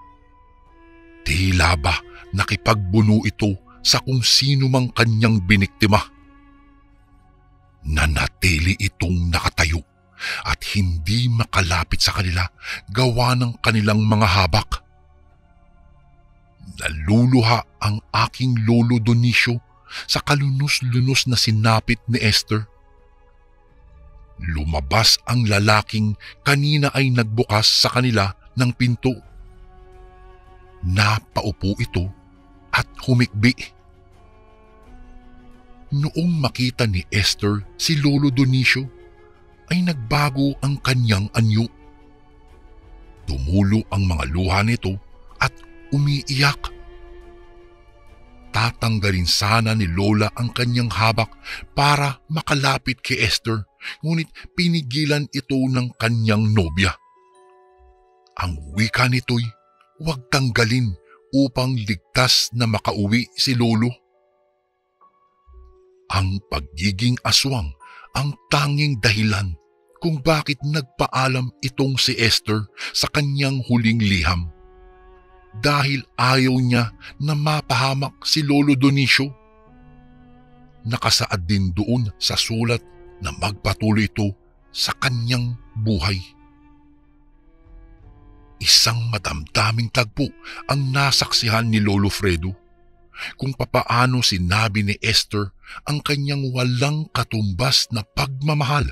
Tila ba nakipagbuno ito sa kung sino mang kanyang biniktima. Nanatili itong nakatayo at hindi makalapit sa kanila gawa ng kanilang mga habak. Naluluha ang aking Lolo Dionisio sa kalunos-lunos na sinapit ni Esther. Lumabas ang lalaking kanina ay nagbukas sa kanila ng pinto. Napaupo ito at humikbi. Noong makita ni Esther si Lolo Dionisio, ay nagbago ang kanyang anyo. Tumulo ang mga luha nito at umiiyak. Tatanggalin sana ni Lola ang kanyang habak para makalapit kay Esther, ngunit pinigilan ito ng kanyang nobya. Ang wika nito'y huwag tanggalin upang ligtas na makauwi si Lolo. Ang pagiging aswang ang tanging dahilan kung bakit nagpaalam itong si Esther sa kanyang huling liham. Dahil ayaw niya na mapahamak si Lolo Dionisio. Nakasaad din doon sa sulat na magpatuloy ito sa kanyang buhay. Isang madamdaming tagpo ang nasaksihan ni Lolo Fredo kung papaano sinabi ni Esther ang kanyang walang katumbas na pagmamahal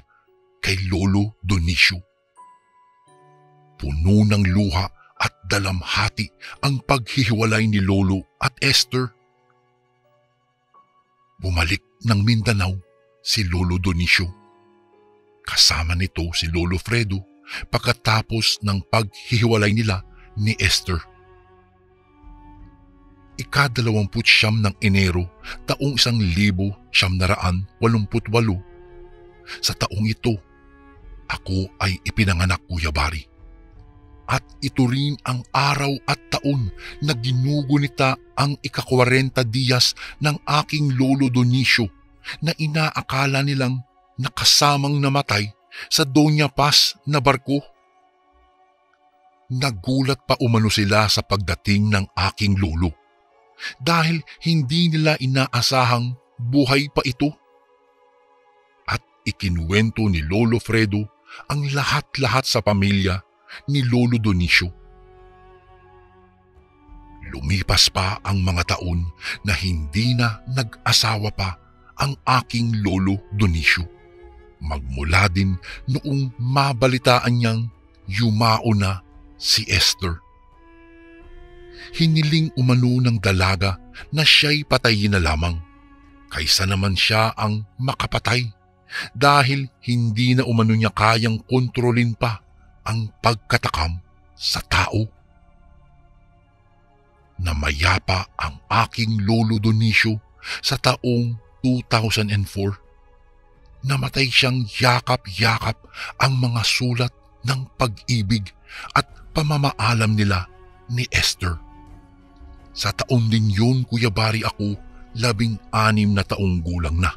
kay Lolo Dionisio. Puno ng luha at dalamhati ang paghihiwalay ni Lolo at Esther. Bumalik ng Mindanao si Lolo Dionisio. Kasama nito si Lolo Fredo pagkatapos ng paghihiwalay nila ni Esther. Ika-29 ng Enero taong 1988, sa taong ito, ako ay ipinanganak, Kuya Bari. At ito rin ang araw at taon na ginugunita ang ika-40 diyas ng aking Lolo Dionisio na inaakala nilang nakasamang namatay sa Doña Paz na barko. Nagulat pa umano sila sa pagdating ng aking lolo dahil hindi nila inaasahang buhay pa ito. At ikinuwento ni Lolo Fredo ang lahat-lahat sa pamilya ni Lolo Dionisio. Lumipas pa ang mga taon na hindi na nag-asawa pa ang aking Lolo Dionisio. Magmula din noong mabalitaan niyang yumao na si Esther. Hiniling umano ng dalaga na siya'y patayin na lamang, kaysa naman siya ang makapatay dahil hindi na umano niya kayang kontrolin pa ang pagkatakam sa tao. Namayapa ang aking Lolo Dionisio sa taong 2004. Namatay siyang yakap-yakap ang mga sulat ng pag-ibig at pamamaalam nila ni Esther. Sa taon din yun, Kuya Bari, ako 16 na taong gulang na.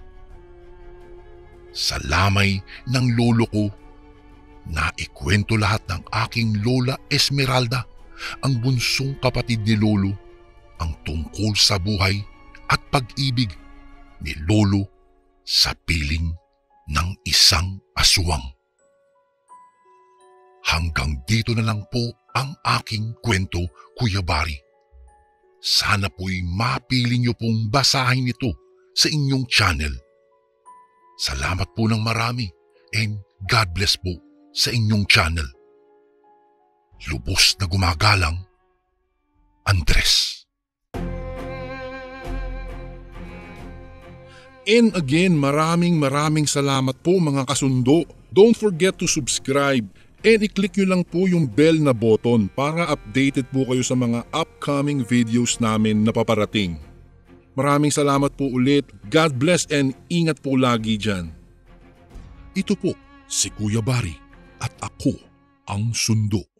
Sa lamay ng lolo ko, naikwento lahat ng aking Lola Esmeralda ang bunsong kapatid ni Lolo, ang tungkol sa buhay at pag-ibig ni Lolo sa piling ng isang aswang. Hanggang dito na lang po ang aking kwento, Kuya Bari. Sana po'y mapili niyo pong basahin ito sa inyong channel. Salamat po ng marami and God bless po sa inyong channel. Lubos na gumagalang, Andres. And again, maraming salamat po mga kasundo. Don't forget to subscribe and i-click nyo lang po yung bell na button para updated po kayo sa mga upcoming videos namin na paparating. Maraming salamat po ulit. God bless and ingat po lagi dyan. Ito po si Kuya Bari at ako ang Sundo.